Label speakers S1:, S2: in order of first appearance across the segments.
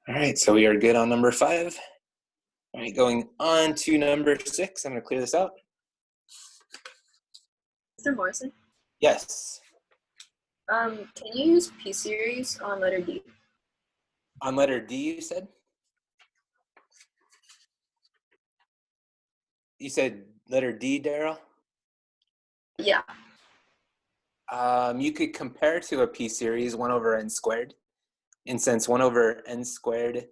S1: All right, so we are good on number 5. All right, going on to number 6. I'm going to clear this out.
S2: Mr. Morrison,
S1: Yes.
S2: can you use P-series on letter D?
S1: On letter D, you said? You said letter D, Daryl?
S2: Yeah.
S1: You could compare to a P-series, 1 over n squared. And since 1 over n squared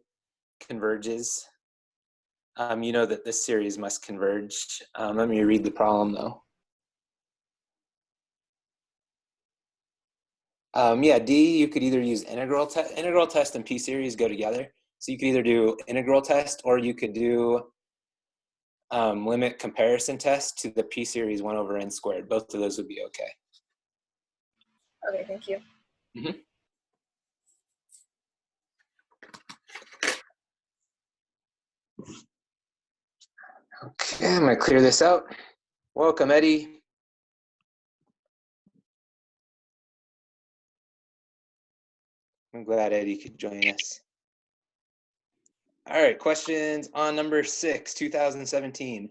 S1: converges, you know that this series must converge. Let me read the problem, though. Yeah, D, you could either use integral test and P-series go together. So you could either do integral test or you could do limit comparison test to the P-series 1 over n squared. Both of those would be okay.
S2: Okay, thank you.
S1: Mm-hmm. Okay, I'm going to clear this out. Welcome, Eddie. I'm glad Eddie could join us. All right, questions on number 6, 2017.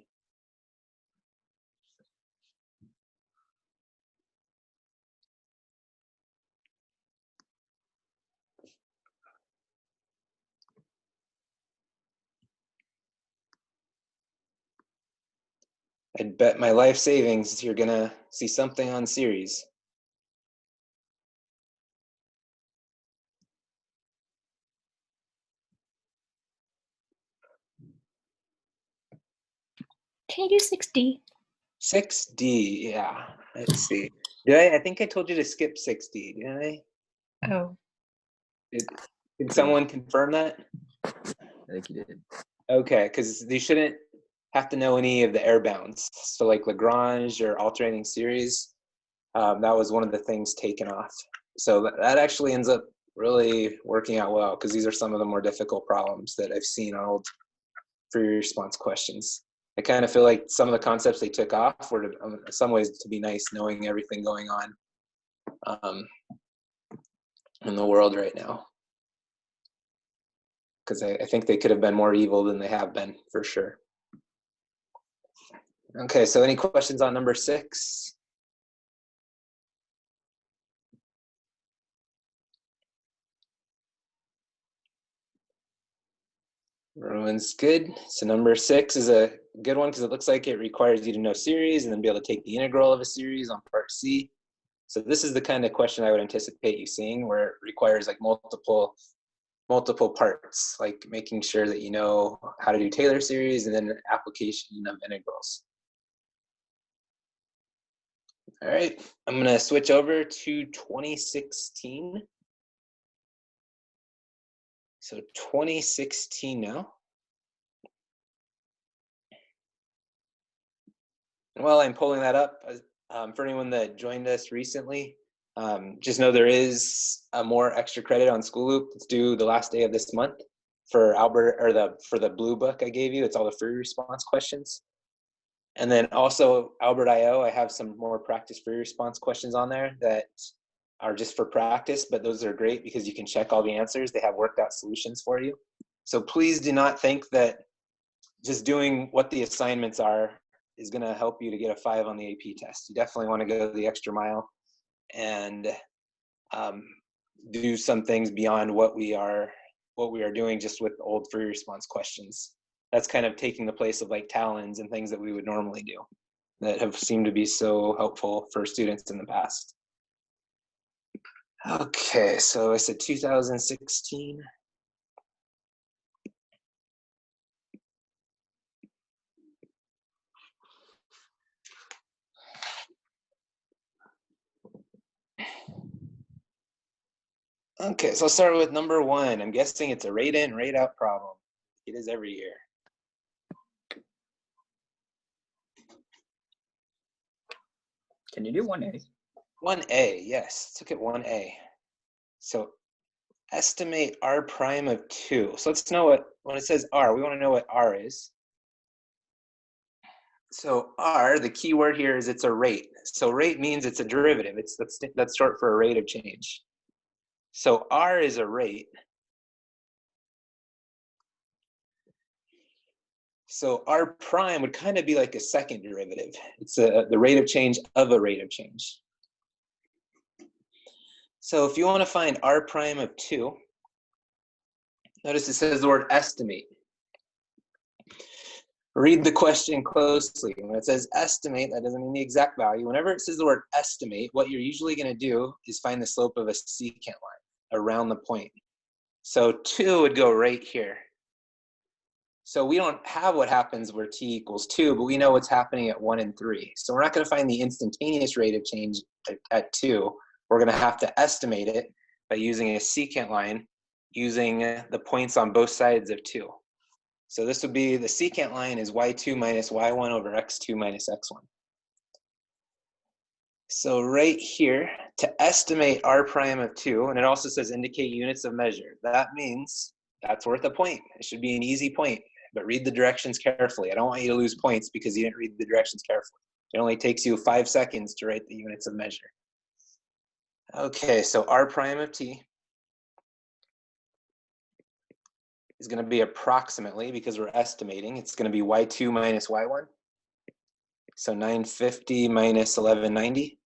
S1: I'd bet my life savings you're going to see something on series.
S3: Can you do 6D?
S1: 6D, yeah. Let's see. I think I told you to skip 6D, didn't I?
S3: Oh.
S1: Did someone confirm that?
S4: I think you did.
S1: Okay, because you shouldn't have to know any of the air bounds. So like Lagrange or alternating series, that was one of the things taken off. So that actually ends up really working out well because these are some of the more difficult problems that I've seen on old Fourier response questions. I kind of feel like some of the concepts they took off were, in some ways, to be nice, knowing everything going on in the world right now. Because I think they could have been more evil than they have been, for sure. Okay, so any questions on number 6? Everyone's good. So number 6 is a good one because it looks like it requires you to know series and then be able to take the integral of a series on part C. So this is the kind of question I would anticipate you seeing where it requires like multiple parts, like making sure that you know how to do Taylor series and then application of integrals. All right, I'm gonna switch over to 2016. So 2016 now. While I'm pulling that up, for anyone that joined us recently, just know there is more extra credit on School Loop. It's due the last day of this month for Albert, or for the blue book I gave you. It's all the free response questions. And then also Albert.io, I have some more practice free response questions on there that are just for practice, but those are great because you can check all the answers. They have worked out solutions for you. So please do not think that just doing what the assignments are is going to help you to get a 5 on the AP test. You definitely want to go the extra mile and do some things beyond what we are doing just with old free response questions. That's kind of taking the place of like talons and things that we would normally do that have seemed to be so helpful for students in the past. Okay, so I said 2016. Okay, so I'll start with number 1. I'm guessing it's a rate in, rate out problem. It is every year.
S4: Can you do 1A?
S1: 1A, yes. Let's look at 1A. So estimate R prime of 2. So let's know when it says R, we want to know what R is. So R, the key word here is it's a rate. So rate means it's a derivative. That's short for a rate of change. So R is a rate. So r prime would kind of be like a second derivative. It's the rate of change of a rate of change. So if you want to find r prime of 2, notice it says the word estimate. Read the question closely. When it says estimate, that doesn't mean the exact value. Whenever it says the word estimate, what you're usually going to do is find the slope of a secant line around the point. So 2 would go right here. So we don't have what happens where t equals 2, but we know what's happening at 1 and 3. So we're not going to find the instantaneous rate of change at 2. We're going to have to estimate it by using a secant line using the points on both sides of 2. So this would be the secant line is y2 minus y1 over x2 minus x1. So right here, to estimate r prime of 2, and it also says indicate units of measure. That means that's worth a point. It should be an easy point, but read the directions carefully. I don't want you to lose points because you didn't read the directions carefully. It only takes you 5 seconds to write the units of measure. Okay, so r prime of t is going to be approximately, because we're estimating, it's going to be y2 minus y1. So 950 minus 1190.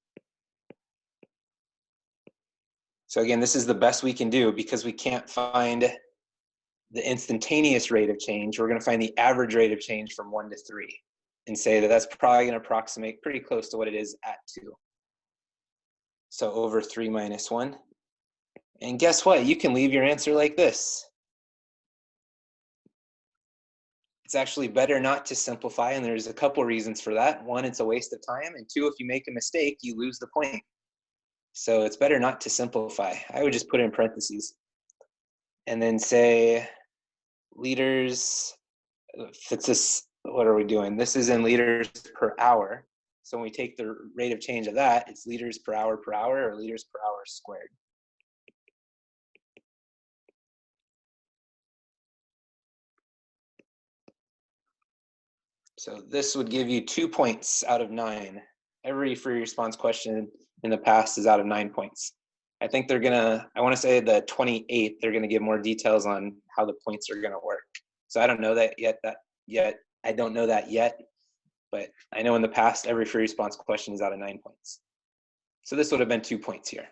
S1: So again, this is the best we can do because we can't find the instantaneous rate of change. We're going to find the average rate of change from 1 to 3 and say that that's probably going to approximate pretty close to what it is at 2. So over 3 minus 1. And guess what? You can leave your answer like this. It's actually better not to simplify, and there's a couple reasons for that. 1, it's a waste of time, and 2, if you make a mistake, you lose the point. So it's better not to simplify. I would just put it in parentheses and then say liters, if it's this, what are we doing? This is in liters per hour. So when we take the rate of change of that, it's liters per hour or liters per hour squared. So this would give you 2 points out of 9. Every free response question in the past is out of 9 points. I think they're gonna, I wanna say the 28, they're gonna give more details on how the points are gonna work. So I don't know that yet, I don't know that yet, but I know in the past, every free response question is out of 9 points. So this would have been 2 points here.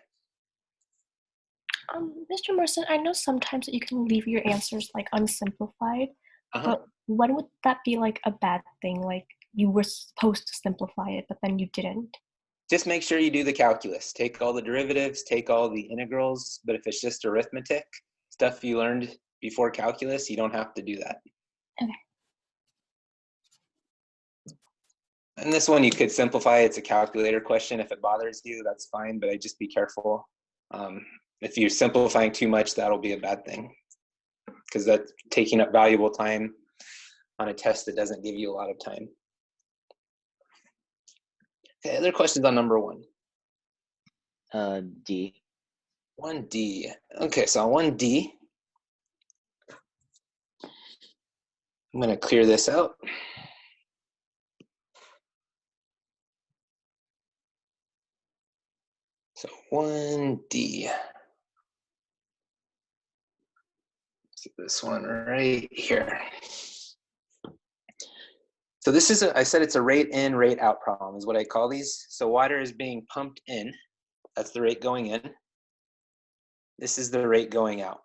S3: Mr. Morrison, I know sometimes that you can leave your answers like unsimplified, but when would that be like a bad thing? Like you were supposed to simplify it, but then you didn't.
S1: Just make sure you do the calculus. Take all the derivatives, take all the integrals, but if it's just arithmetic, stuff you learned before calculus, you don't have to do that.
S3: Okay.
S1: And this one you could simplify. It's a calculator question. If it bothers you, that's fine, but I just be careful. If you're simplifying too much, that'll be a bad thing because that's taking up valuable time on a test that doesn't give you a lot of time. Okay, other questions on number 1?
S4: D.
S1: 1D. Okay, so on 1D, I'm going to clear this out. So 1D. So this one right here. So this is, I said it's a rate in, rate out problem is what I call these. So water is being pumped in. That's the rate going in. This is the rate going out.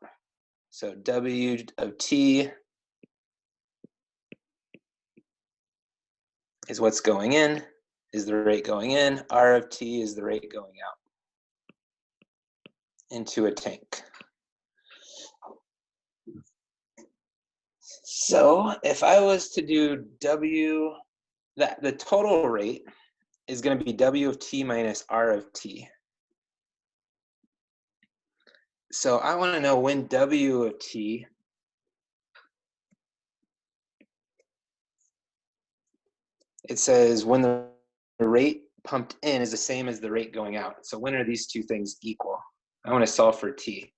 S1: So W of T is what's going in, is the rate going in. R of T is the rate going out into a tank. So if I was to do W, the total rate is going to be W of T minus R of T. So I want to know when W of T it says when the rate pumped in is the same as the rate going out. So when are these two things equal? I want to solve for T.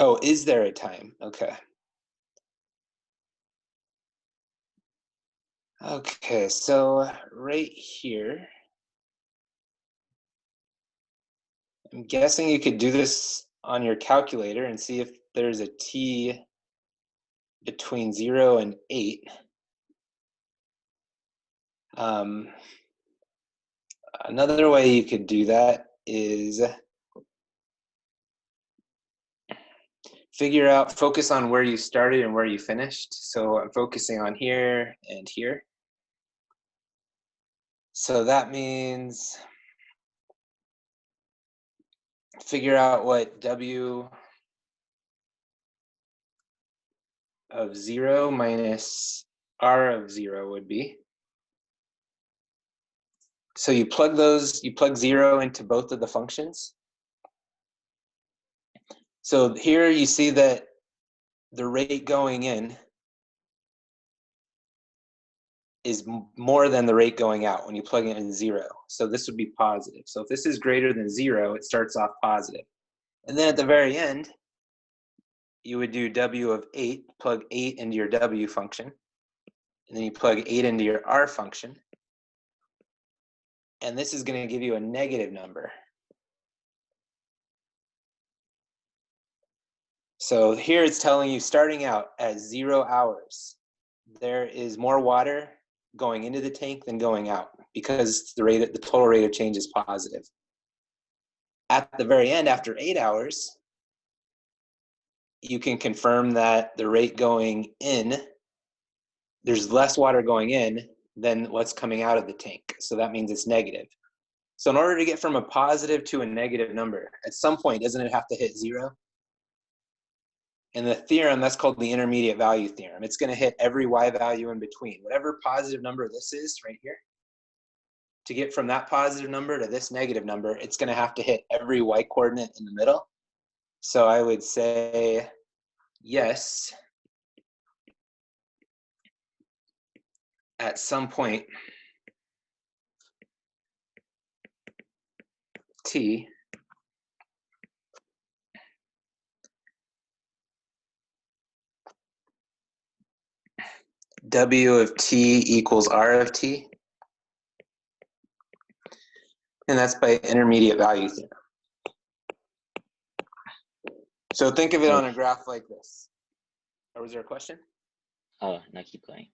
S1: Oh, is there a time? Okay. Okay, so right here, I'm guessing you could do this on your calculator and see if there's a t between 0 and 8. Another way you could do that is focus on where you started and where you finished. So I'm focusing on here and here. So that means figure out what W of 0 minus R of 0 would be. So you plug 0 into both of the functions. So here you see that the rate going in is more than the rate going out when you plug it in 0. So this would be positive. So if this is greater than 0, it starts off positive. And then at the very end, you would do W of 8, plug 8 into your W function. And then you plug 8 into your R function. And this is going to give you a negative number. So here it's telling you starting out at 0 hours, there is more water going into the tank than going out because the total rate of change is positive. At the very end, after 8 hours, you can confirm that the rate going in, there's less water going in than what's coming out of the tank. So that means it's negative. So in order to get from a positive to a negative number, at some point, doesn't it have to hit 0? In the theorem, that's called the intermediate value theorem. It's going to hit every y value in between. Whatever positive number this is right here, to get from that positive number to this negative number, it's going to have to hit every y coordinate in the middle. So I would say yes, at some point, t, W of t equals R of t. And that's by intermediate value theorem. So think of it on a graph like this. Or was there a question?
S5: Oh, no, keep going.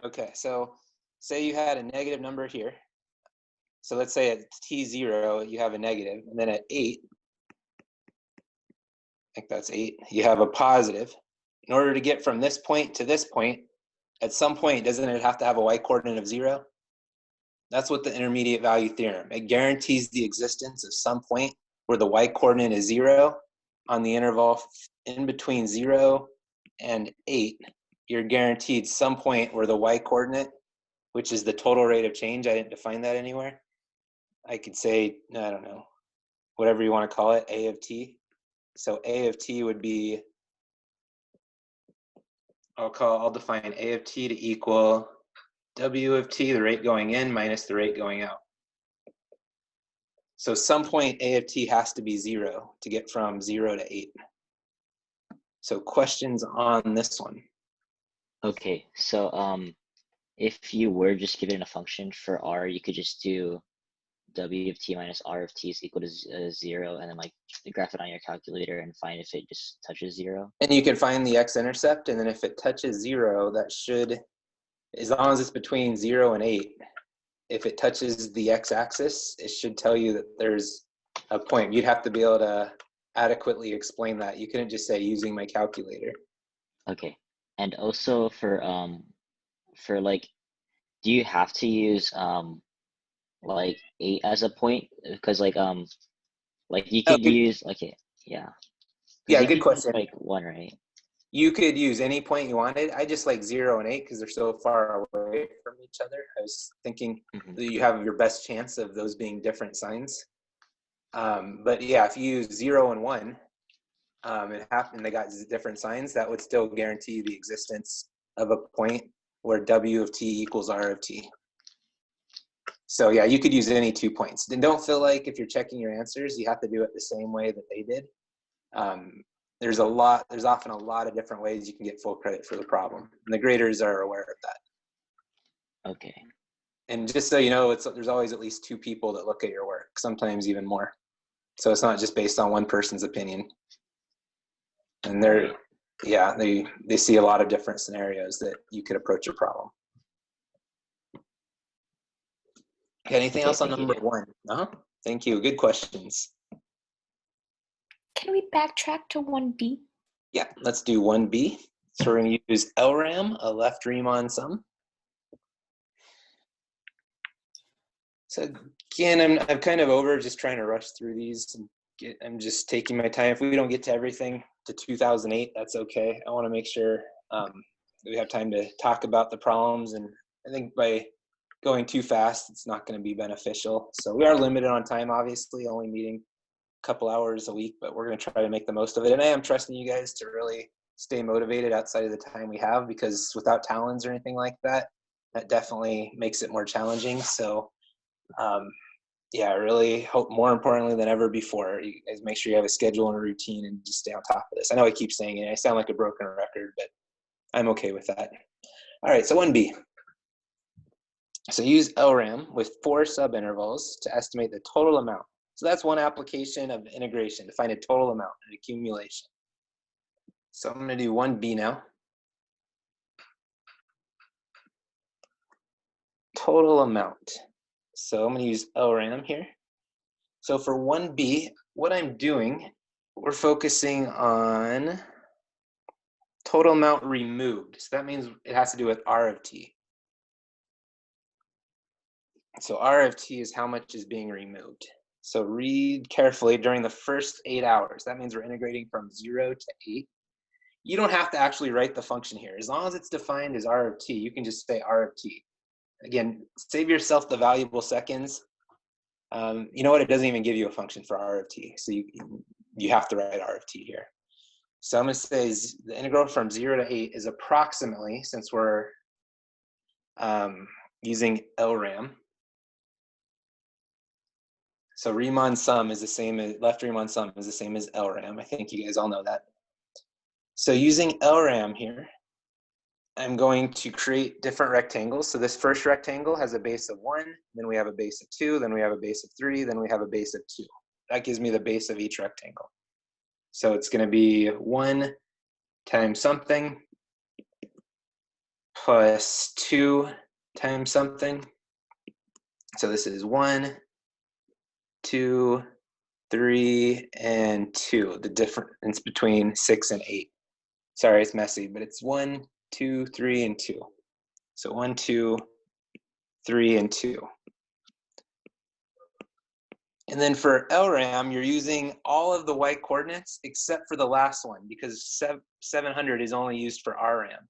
S1: Okay, so say you had a negative number here. So let's say at t0, you have a negative, and then at 8, I think that's 8, you have a positive. In order to get from this point to this point, at some point, doesn't it have to have a y coordinate of 0? That's what the intermediate value theorem. It guarantees the existence of some point where the y coordinate is 0 on the interval in between 0 and 8. You're guaranteed some point where the y coordinate, which is the total rate of change, I didn't define that anywhere. I could say, I don't know, whatever you want to call it, A of t. So A of t would be, I'll define A of t to equal W of t, the rate going in, minus the rate going out. So some point A of t has to be 0 to get from 0 to 8. So questions on this one?
S5: Okay, so if you were just given a function for R, you could just do W of t minus R of t is equal to 0, and then like graph it on your calculator and find if it just touches 0.
S1: And you can find the x-intercept, and then if it touches 0, that should, as long as it's between 0 and 8, if it touches the x-axis, it should tell you that there's a point. You'd have to be able to adequately explain that. You couldn't just say using my calculator.
S5: Okay, and also for like, do you have to use like 8 as a point? Because like you could use yeah.
S1: Yeah,
S5: you
S1: good
S5: could
S1: question.
S5: Use, like 1, right?
S1: You could use any point you wanted. I just like 0 and 8 because they're so far away from each other. I was thinking that you have your best chance of those being different signs. But yeah, if you use 0 and 1 and they got different signs, that would still guarantee the existence of a point where W of t equals R of t. So yeah, you could use any 2 points. And don't feel like if you're checking your answers, you have to do it the same way that they did. There's often a lot of different ways you can get full credit for the problem. And the graders are aware of that.
S5: Okay.
S1: And just so you know, there's always at least 2 people that look at your work, sometimes even more. So it's not just based on one person's opinion. And they see a lot of different scenarios that you could approach a problem. Anything else on number 1? Thank you. Good questions.
S3: Can we backtrack to 1B?
S1: Yeah, let's do 1B. So we're going to use LRAM, a left Riemann sum. So again, I'm kind of over just trying to rush through these. I'm just taking my time. If we don't get to everything to 2008, that's okay. I want to make sure that we have time to talk about the problems. And I think by going too fast, it's not going to be beneficial. So we are limited on time, obviously, only meeting a couple hours a week, but we're going to try to make the most of it. And I am trusting you guys to really stay motivated outside of the time we have, because without talents or anything like that, that definitely makes it more challenging. So yeah, I really hope, more importantly than ever before, you guys make sure you have a schedule and a routine and just stay on top of this. I know I keep saying it. I sound like a broken record, but I'm okay with that. All right, so 1B. So use LRAM with 4 subintervals to estimate the total amount. So that's one application of integration, to find a total amount, an accumulation. So I'm going to do 1B now. Total amount. So I'm going to use LRAM here. So for 1B, what I'm doing, we're focusing on total amount removed. So that means it has to do with R of T. So R of T is how much is being removed. So read carefully during the first 8 hours. That means we're integrating from 0 to 8. You don't have to actually write the function here. As long as it's defined as R of T, you can just say R of T. Again, save yourself the valuable seconds. You know what? It doesn't even give you a function for R of T. So you have to write R of T here. So I'm going to say the integral from 0 to 8 is approximately, since we're using LRAM. So Riemann sum is the same as, left Riemann sum is the same as LRAM. I think you guys all know that. So using LRAM here, I'm going to create different rectangles. So this first rectangle has a base of 1, then we have a base of 2, then we have a base of 3, then we have a base of 2. That gives me the base of each rectangle. So it's going to be 1 times something plus 2 times something. So this is 1, 2, 3, and 2. The difference between 6 and 8. Sorry, it's messy, but it's 1, 2, 3, and 2. So 1, 2, 3, and 2. And then for LRAM, you're using all of the white coordinates except for the last one, because 700 is only used for RAM.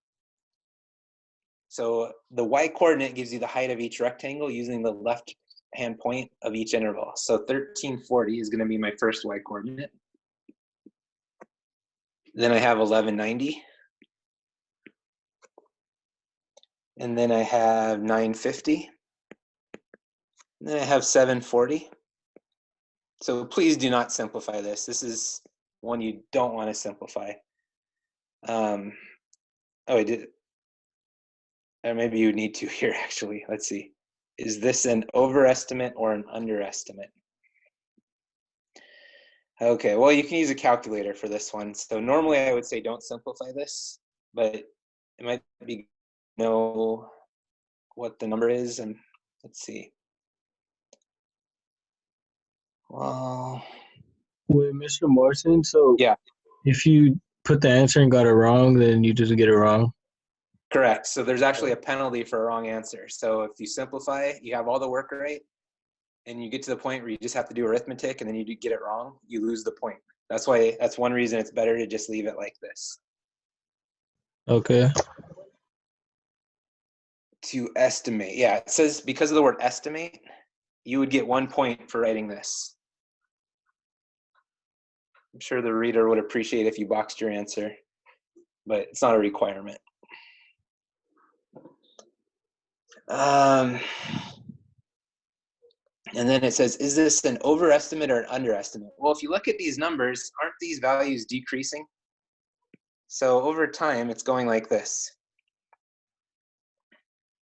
S1: So the white coordinate gives you the height of each rectangle using the left-hand point of each interval. So 1340 is going to be my first white coordinate. Then I have 1190. And then I have 950. And then I have 740. So please do not simplify this. This is one you don't want to simplify. Oh, I did. Or maybe you need to here, actually. Let's see. Is this an overestimate or an underestimate? Okay, well, you can use a calculator for this one. So normally I would say don't simplify this, but it might be know what the number is. And let's see. Well,
S6: Wait, Mr. Morrison, so
S1: yeah,
S6: if you put the answer and got it wrong, then you just get it wrong?
S1: correct. So there's actually a penalty for a wrong answer. So if you simplify, you have all the work right, and you get to the point where you just have to do arithmetic and then you get it wrong, you lose the point. That's one reason it's better to just leave it like this.
S6: Okay.
S1: To estimate, yeah, it says because of the word estimate, you would get 1 point for writing this. I'm sure the reader would appreciate if you boxed your answer, but it's not a requirement. And then it says, is this an overestimate or an underestimate? Well, if you look at these numbers, aren't these values decreasing? So over time, it's going like this.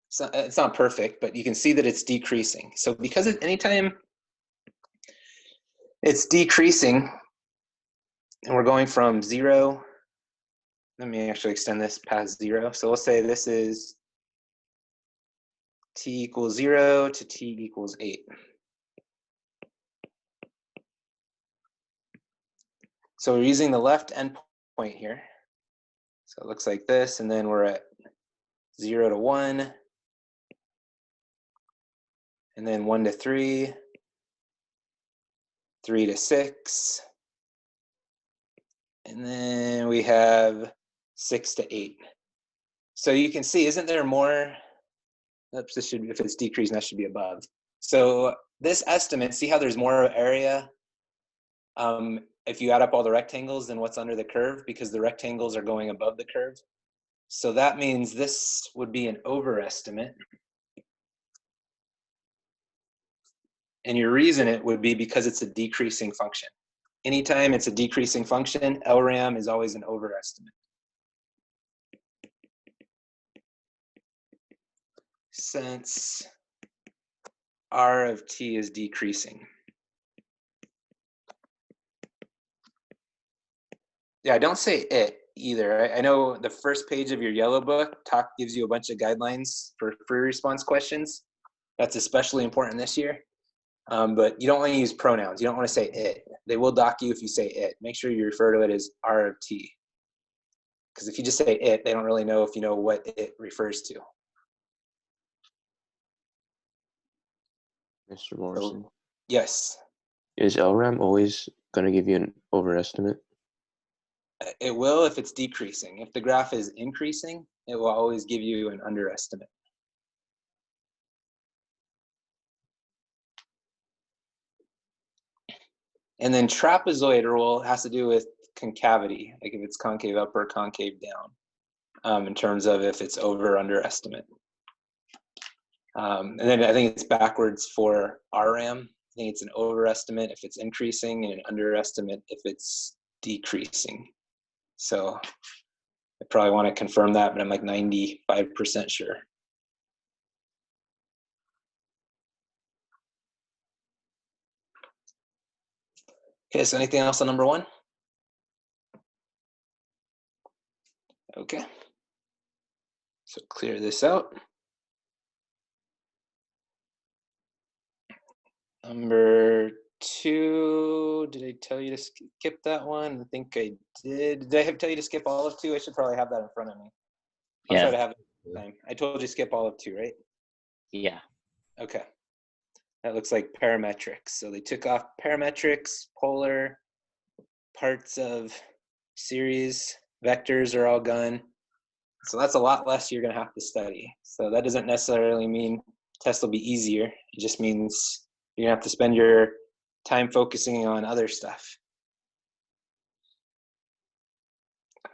S1: So it's not perfect, but you can see that it's decreasing. So because anytime It's decreasing, and we're going from 0. Let me actually extend this past 0. So we'll say this is t equals 0 to t equals 8. So we're using the left endpoint here. So it looks like this, and then we're at 0 to 1, and then 1 to 3, 3 to 6, and then we have 6 to 8. So you can see, isn't there more? Oops, this should, if it's decreasing, that should be above. So this estimate, see how there's more area if you add up all the rectangles than what's under the curve, because the rectangles are going above the curve. So that means this would be an overestimate. And your reason it would be because it's a decreasing function. Anytime it's a decreasing function, LRAM is always an overestimate. Since R of t is decreasing. Yeah, don't say it either. I know the first page of your yellow book gives you a bunch of guidelines for free response questions. That's especially important this year. But you don't want to use pronouns. You don't want to say it. They will dock you if you say it. Make sure you refer to it as R of t. Because if you just say it, they don't really know if you know what it refers to.
S7: Mr. Morrison,
S1: Yes.
S7: is LRAM always going to give you an overestimate?
S1: It will if it's decreasing. If the graph is increasing, it will always give you an underestimate. And then trapezoid rule has to do with concavity, like if it's concave up or concave down, in terms of if it's over or underestimate. And then I think it's backwards for RAM. I think it's an overestimate if it's increasing and an underestimate if it's decreasing. So I probably want to confirm that, but I'm like 95% sure. Okay, so anything else on number 1? Okay. So clear this out. Number 2, did I tell you to skip that one? I think I did. Did I tell you to skip all of 2? I should probably have that in front of me. I'll try to have it this time. I told you to skip all of 2, right?
S5: Yeah.
S1: Okay. That looks like parametrics. So they took off parametrics, polar, parts of series, vectors are all gone. So that's a lot less you're going to have to study. So that doesn't necessarily mean tests will be easier. It just means you're going to have to spend your time focusing on other stuff.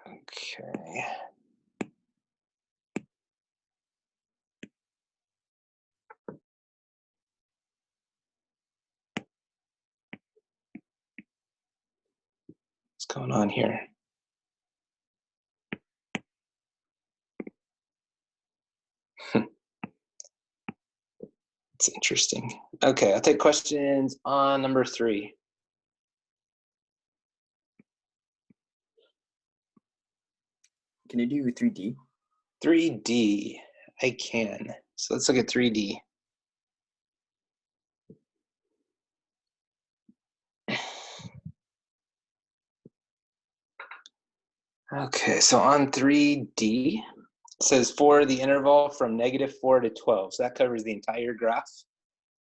S1: Okay. What's going on here? It's interesting. Okay, I'll take questions on number 3.
S4: Can you do 3D?
S1: 3D, I can. So let's look at 3D. Okay, so on 3D, it says for the interval from -4 to 12. So that covers the entire graph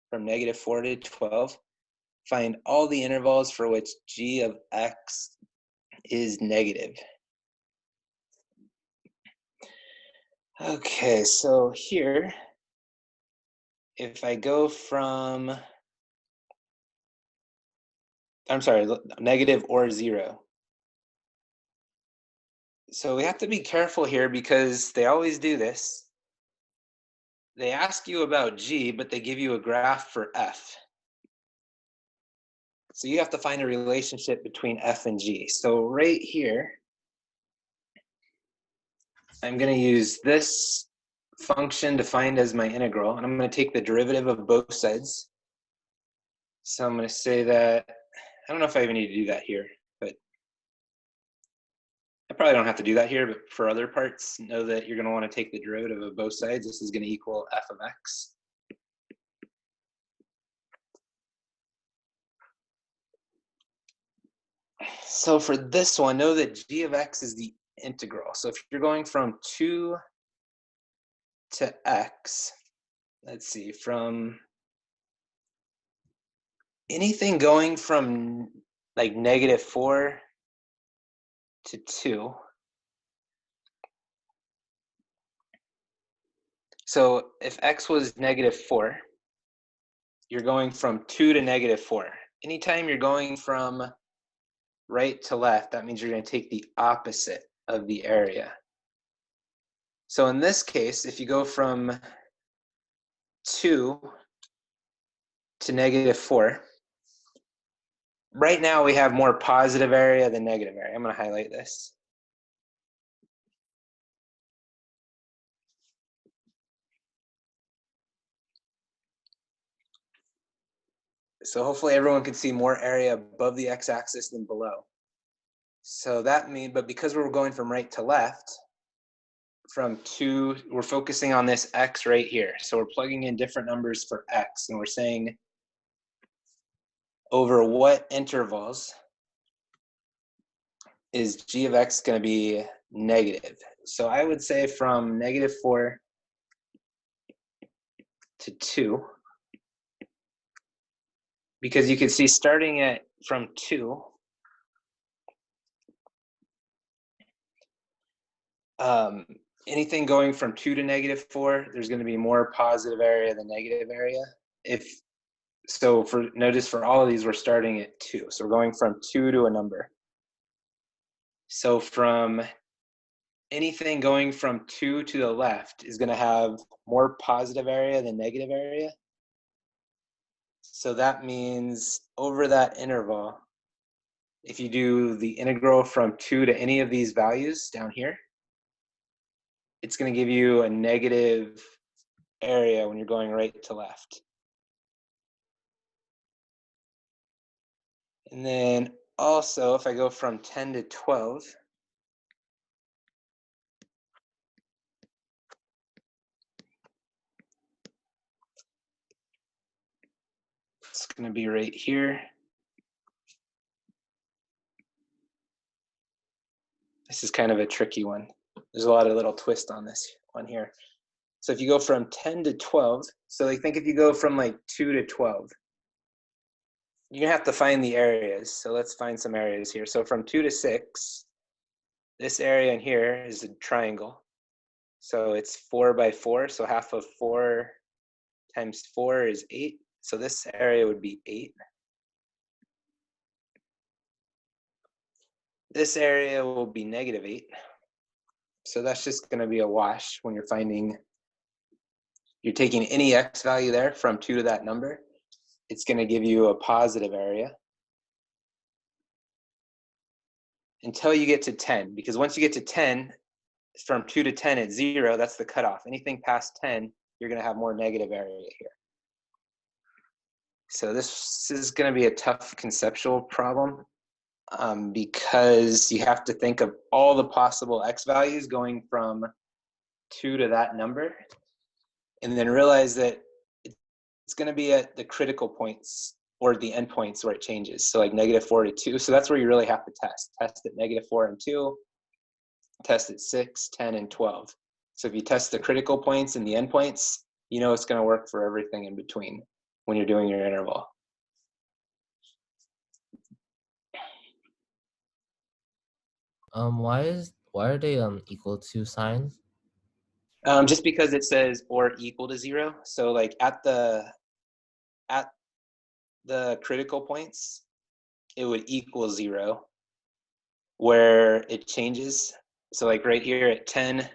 S1: from -4 to 12. Find all the intervals for which g of x is negative. Okay, so here, if I go from, I'm sorry, negative or 0. So we have to be careful here because they always do this. They ask you about g, but they give you a graph for f. So you have to find a relationship between f and g. So right here, I'm going to use this function defined as my integral, and I'm going to take the derivative of both sides. So I'm going to say that I don't know if I even need to do that here, but I probably don't have to do that here, but for other parts, know that you're going to want to take the derivative of both sides. This is going to equal f of x. So for this one, know that g of x is the integral. So if you're going from 2 to x, let's see, from anything going from like -4 to 2. So if x was -4, you're going from 2 to -4. Anytime you're going from right to left, that means you're going to take the opposite of the area. So in this case, if you go from 2 to -4, right now we have more positive area than negative area. I'm going to highlight this. So hopefully everyone can see more area above the x-axis than below. So that means, but because we're going from right to left, from 2, we're focusing on this x right here. So we're plugging in different numbers for x, and we're saying over what intervals is g of x going to be negative. So I would say from -4 to 2, because you can see starting at from 2, anything going from 2 to -4, there's going to be more positive area than negative area. So notice for all of these, we're starting at 2. So we're going from 2 to a number. So from anything going from 2 to the left is going to have more positive area than negative area. So that means over that interval, if you do the integral from 2 to any of these values down here, it's going to give you a negative area when you're going right to left. And then also, if I go from 10 to 12, it's going to be right here. This is kind of a tricky one. There's a lot of little twist on this one here. So if you go from 10 to 12, so like think if you go from like 2 to 12, you're going to have to find the areas. So let's find some areas here. So from 2 to 6, this area in here is a triangle. So it's 4 by 4. So half of 4 times 4 is 8. So this area would be 8. This area will be -8. So that's just going to be a wash when you're taking any x value there from 2 to that number. It's going to give you a positive area until you get to 10. Because once you get to 10, from 2 to 10, it's 0. That's the cutoff. Anything past 10, you're going to have more negative area here. So this is going to be a tough conceptual problem because you have to think of all the possible x values going from 2 to that number, and then realize that it's going to be at the critical points or the endpoints where it changes. So like -4 to 2. So that's where you really have to test. Test at -4 and 2. Test at 6, 10, and 12. So if you test the critical points and the endpoints, you know it's going to work for everything in between when you're doing your interval.
S8: Why are they equal to signs?
S1: Just because it says or equal to 0. So like at the critical points, it would equal 0 where it changes. So like right here at 10,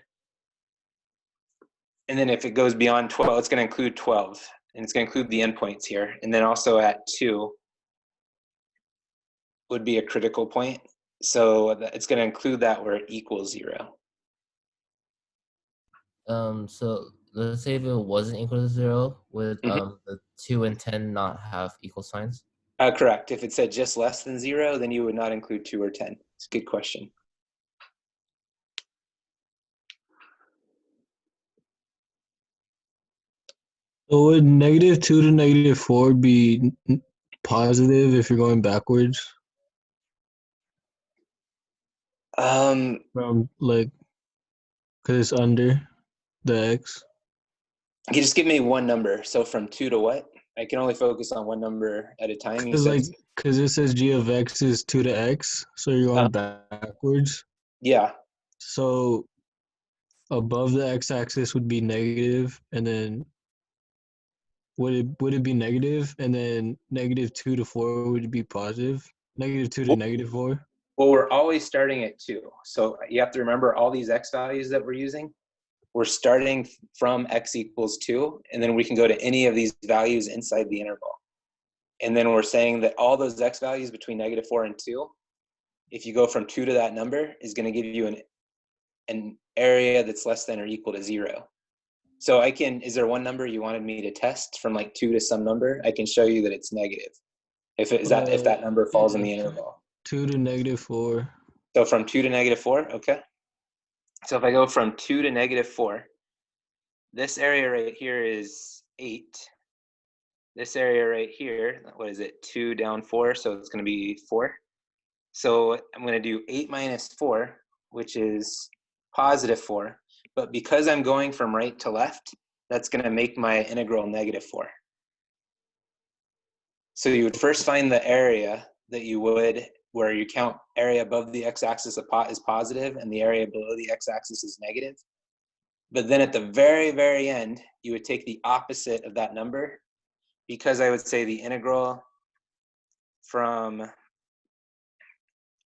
S1: and then if it goes beyond 12, it's going to include 12, and it's going to include the endpoints here. And then also at 2 would be a critical point. So it's going to include that where it equals 0.
S8: So let's say if it wasn't equal to 0, would the 2 and 10 not have equal signs?
S1: Correct. If it said just less than 0, then you would not include 2 or 10. It's a good question.
S6: So would -2 to -4 be positive if you're going backwards from like, because it's under the x?
S1: Can you just give me one number? So from 2 to what? I can only focus on one number at a time. You said,
S6: Because it says g of x is 2 to x, so you're going backwards.
S1: yeah.
S6: So above the x-axis would be negative, and then would it be negative, and then -2 to 4 would be positive? -2 to -4?
S1: Well, we're always starting at 2. So you have to remember all these x values that we're using. We're starting from x equals 2, and then we can go to any of these values inside the interval. And then we're saying that all those x values between -4 and 2, if you go from 2 to that number, is going to give you an area that's less than or equal to 0. So I can, is there one number you wanted me to test from like 2 to some number? I can show you that it's negative. If that number falls in the interval.
S6: 2 to -4.
S1: So from 2 to -4, okay. So if I go from 2 to -4, this area right here is 8. This area right here, what is it? 2 down 4, so it's going to be 4. So I'm going to do 8 minus 4, which is positive 4. But because I'm going from right to left, that's going to make my integral -4. So you would first find the area that you would, where you count area above the x-axis is positive and the area below the x-axis is negative. But then at the very, very end, you would take the opposite of that number, because I would say the integral from,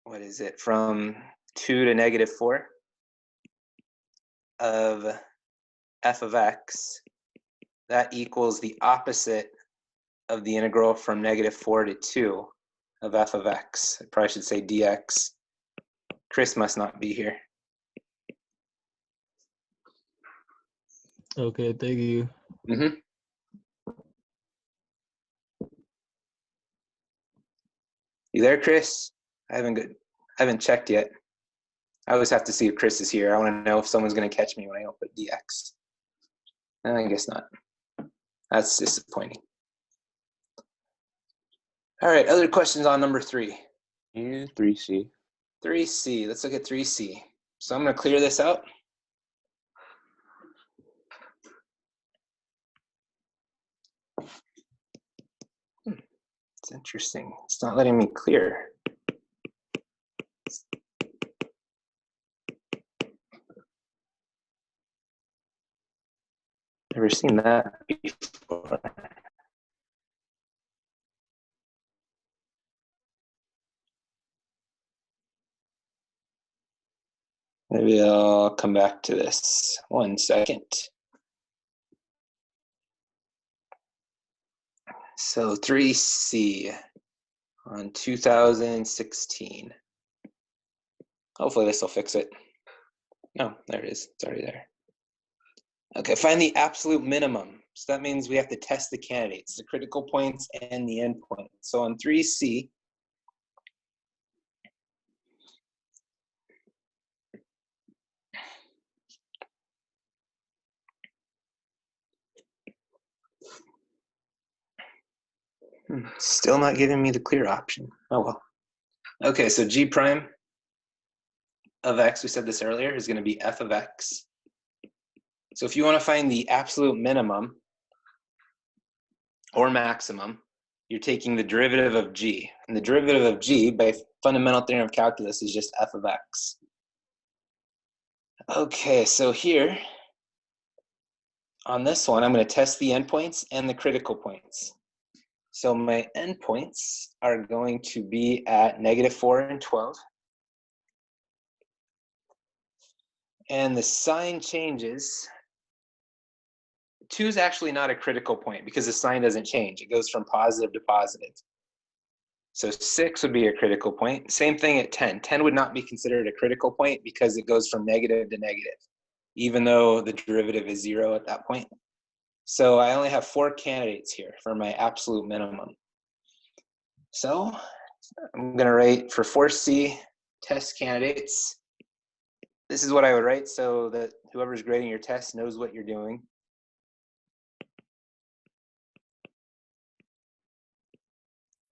S1: what is it, from 2 to -4 of f of x, that equals the opposite of the integral from -4 to 2 of f of x. I probably should say dx. Chris must not be here.
S6: Okay, thank you.
S1: Mm-hmm. You there, Chris? I haven't checked yet. I always have to see if Chris is here. I want to know if someone's going to catch me when I don't put dx. I guess not. That's disappointing. All right, other questions on number 3?
S7: Yeah, 3C.
S1: 3C, let's look at 3C. So I'm going to clear this out. It's interesting. It's not letting me clear. Never seen that before. Maybe I'll come back to this. 1 second. So 3C on 2016. Hopefully this will fix it. No, there it is. It's already there. Okay, find the absolute minimum. So that means we have to test the candidates, the critical points and the endpoint. So on 3C, still not giving me the clear option. Oh well. Okay, so G prime of x, we said this earlier, is going to be f of x. So if you want to find the absolute minimum or maximum, you're taking the derivative of g. And the derivative of g, by fundamental theorem of calculus, is just f of x. Okay, so here, on this one, I'm going to test the endpoints and the critical points. So my endpoints are going to be at -4 and 12. And the sign changes. 2 is actually not a critical point because the sign doesn't change. It goes from positive to positive. So 6 would be a critical point. Same thing at 10. 10 would not be considered a critical point because it goes from negative to negative, even though the derivative is 0 at that point. So I only have 4 candidates here for my absolute minimum. So I'm gonna write for 4C test candidates. This is what I would write so that whoever's grading your test knows what you're doing.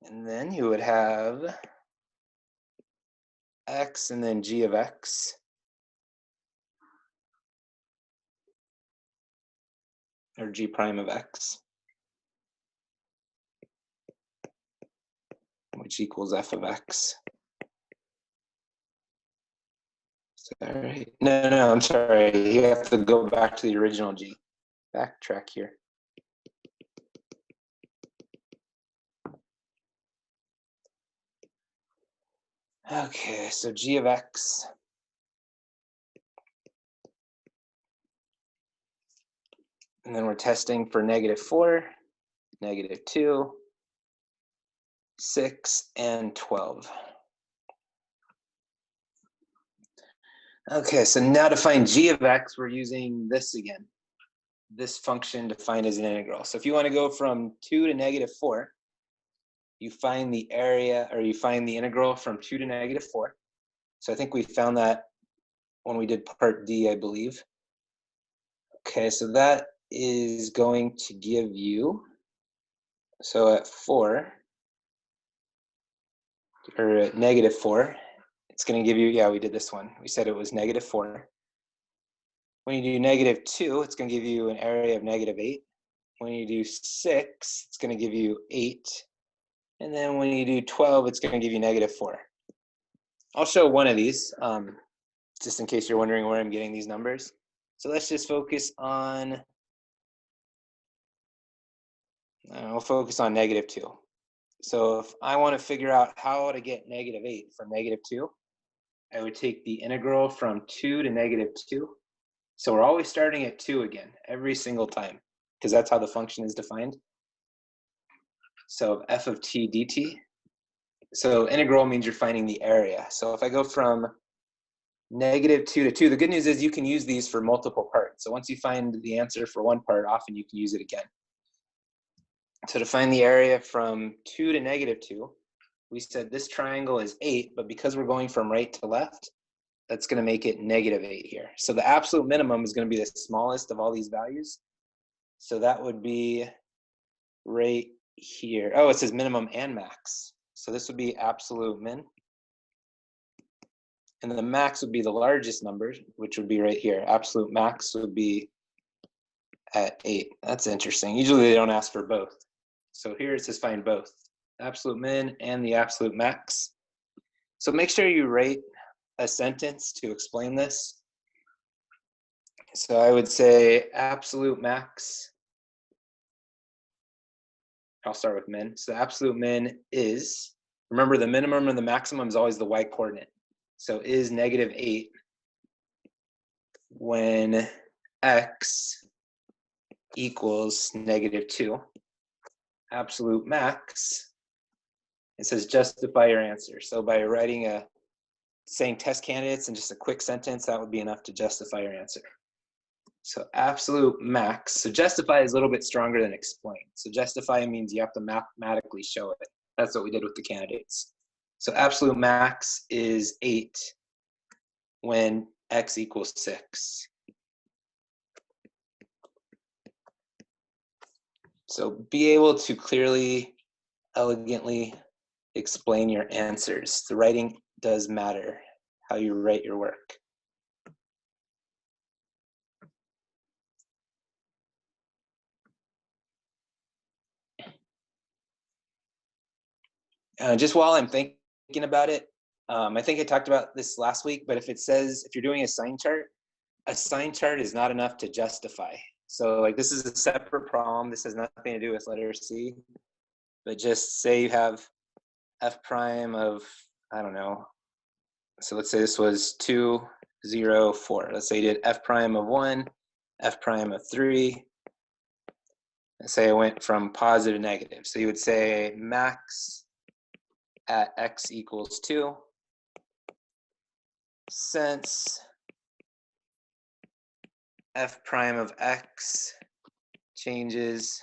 S1: And then you would have x and then g of x. Or g prime of x. Which equals f of x. Sorry. No, I'm sorry. You have to go back to the original g. Backtrack here. Okay, so g of x. And then we're testing for -4, -2, 6, and 12. Okay, so now to find g of x, we're using this again. This function defined as an integral. So if you want to go from 2 to -4, you find the area, or you find the integral from 2 to -4. So I think we found that when we did part D, I believe. Okay, so that is going to give you, so at 4, or at -4, it's going to give you, yeah, we did this one. We said it was -4. When you do -2, it's going to give you an area of -8. When you do 6, it's going to give you 8. And then when you do 12, it's going to give you -4. I'll show one of these, just in case you're wondering where I'm getting these numbers. So let's just focus on, we'll focus on -2. So if I want to figure out how to get -8 from -2, I would take the integral from 2 to -2. So we're always starting at 2 again, every single time, because that's how the function is defined. So f of t dt. So integral means you're finding the area. So if I go from -2 to 2, the good news is you can use these for multiple parts. So once you find the answer for one part, often you can use it again. So to find the area from 2 to -2, we said this triangle is 8, but because we're going from right to left, that's going to make it -8 here. So the absolute minimum is going to be the smallest of all these values. So that would be right here. Oh, it says minimum and max. So this would be absolute min. And the max would be the largest number, which would be right here. Absolute max would be at 8. That's interesting. Usually they don't ask for both. So here it says find both, absolute min and the absolute max. So make sure you write a sentence to explain this. So I would say absolute max. I'll start with min. So absolute min is, remember the minimum and the maximum is always the y coordinate. So is -8 when x equals -2. Absolute max, it says justify your answer. So by writing saying test candidates in just a quick sentence, that would be enough to justify your answer. So absolute max, so justify is a little bit stronger than explain. So justify means you have to mathematically show it. That's what we did with the candidates. So absolute max is 8 when x equals 6. So be able to clearly, elegantly explain your answers. The writing does matter, how you write your work. Just while I'm thinking about it, I think I talked about this last week, but if it says, if you're doing a sign chart is not enough to justify. So like this is a separate problem. This has nothing to do with letter C, but just say you have f prime of, I don't know. So let's say this was 2, 0, 4. Let's say you did f prime of 1, f prime of 3. Let's say I went from positive to negative. So you would say max at x equals 2, since f prime of x changes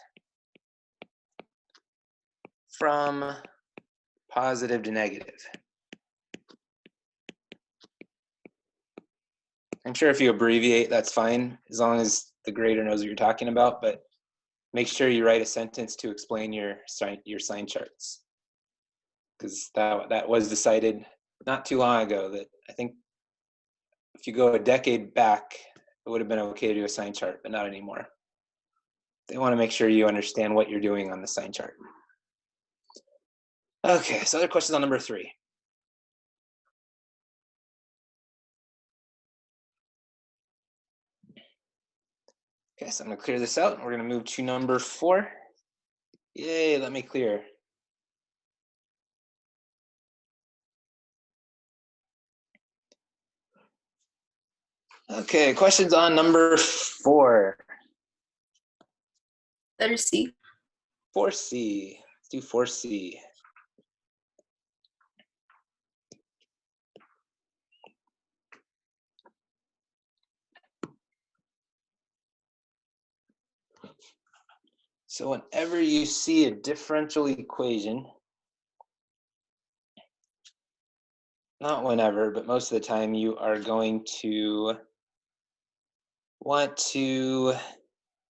S1: from positive to negative. I'm sure if you abbreviate, that's fine, as long as the grader knows what you're talking about, but make sure you write a sentence to explain your sign charts. Because that was decided not too long ago that I think if you go a decade back, it would have been okay to do a sign chart, but not anymore. They want to make sure you understand what you're doing on the sign chart. Okay, so other questions on number 3. Okay, so I'm gonna clear this out. We're gonna move to number 4. Yay, let me clear. Okay, questions on number 4.
S2: Letter C.
S1: 4C. Let's do 4C. So whenever you see a differential equation, not whenever, but most of the time, you are going to want to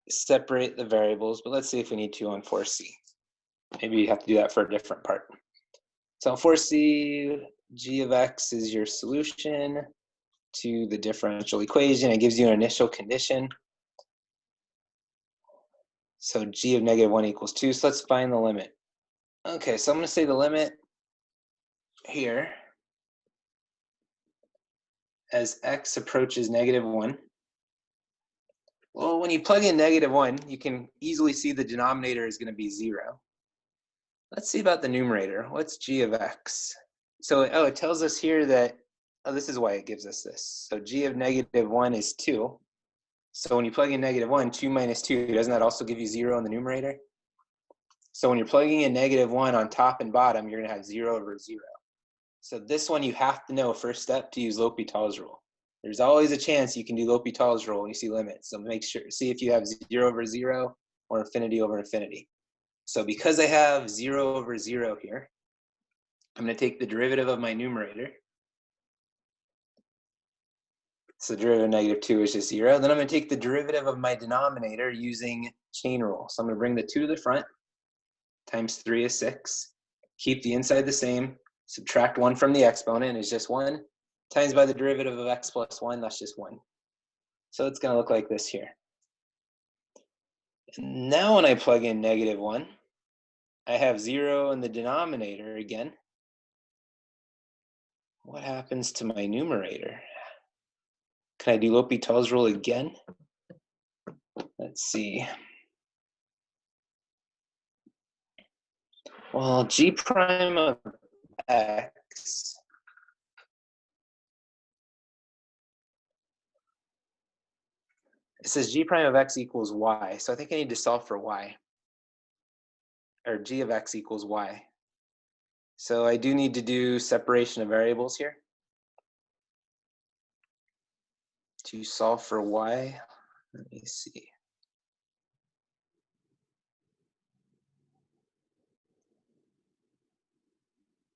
S1: separate the variables, but let's see if we need to on 4C. Maybe you have to do that for a different part. So on 4C, g of x is your solution to the differential equation. It gives you an initial condition. So g of -1 equals 2. So let's find the limit. Okay, so I'm going to say the limit here as x approaches -1. Well, when you plug in -1, you can easily see the denominator is going to be 0. Let's see about the numerator. What's g of x? So, it tells us here that, this is why it gives us this. So g of -1 is 2. So when you plug in -1, 2 minus 2, doesn't that also give you 0 in the numerator? So when you're plugging in -1 on top and bottom, you're going to have 0 over 0. So this one you have to know, first step, to use L'Hopital's rule. There's always a chance you can do L'Hopital's rule when you see limits. So make sure, see if you have 0 over 0 or infinity over infinity. So because I have 0 over 0 here, I'm going to take the derivative of my numerator. So the derivative of -2 is just 0. Then I'm going to take the derivative of my denominator using chain rule. So I'm going to bring the 2 to the front, times 3 is 6. Keep the inside the same. Subtract 1 from the exponent is just 1. Times by the derivative of x plus 1, that's just 1. So it's going to look like this here. And now when I plug in -1, I have 0 in the denominator again. What happens to my numerator? Can I do L'Hopital's rule again? Let's see. Well, g prime of x it says g prime of x equals y. So I think I need to solve for y. Or g of x equals y. So I do need to do separation of variables here. To solve for y, let me see.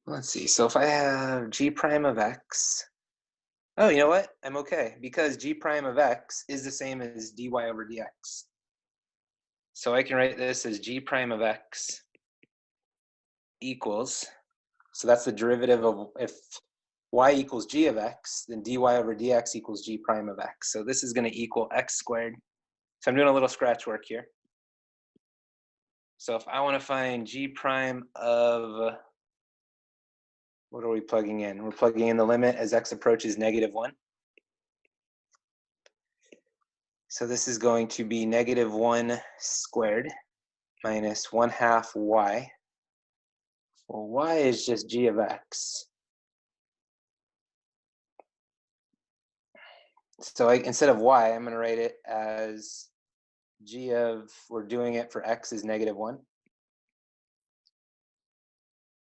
S1: Let's see, so if I have g prime of x, oh, you know what? I'm okay, because g prime of x is the same as dy over dx. So I can write this as g prime of x equals, so that's the derivative of, if y equals g of x, then dy over dx equals g prime of x. So this is going to equal x squared. So I'm doing a little scratch work here. So if I want to find g prime of, what are we plugging in? We're plugging in the limit as x approaches -1. So this is going to be -1 squared minus 1/2 y. Well, y is just g of x. So instead of y, I'm going to write it as g of, we're doing it for x is -1.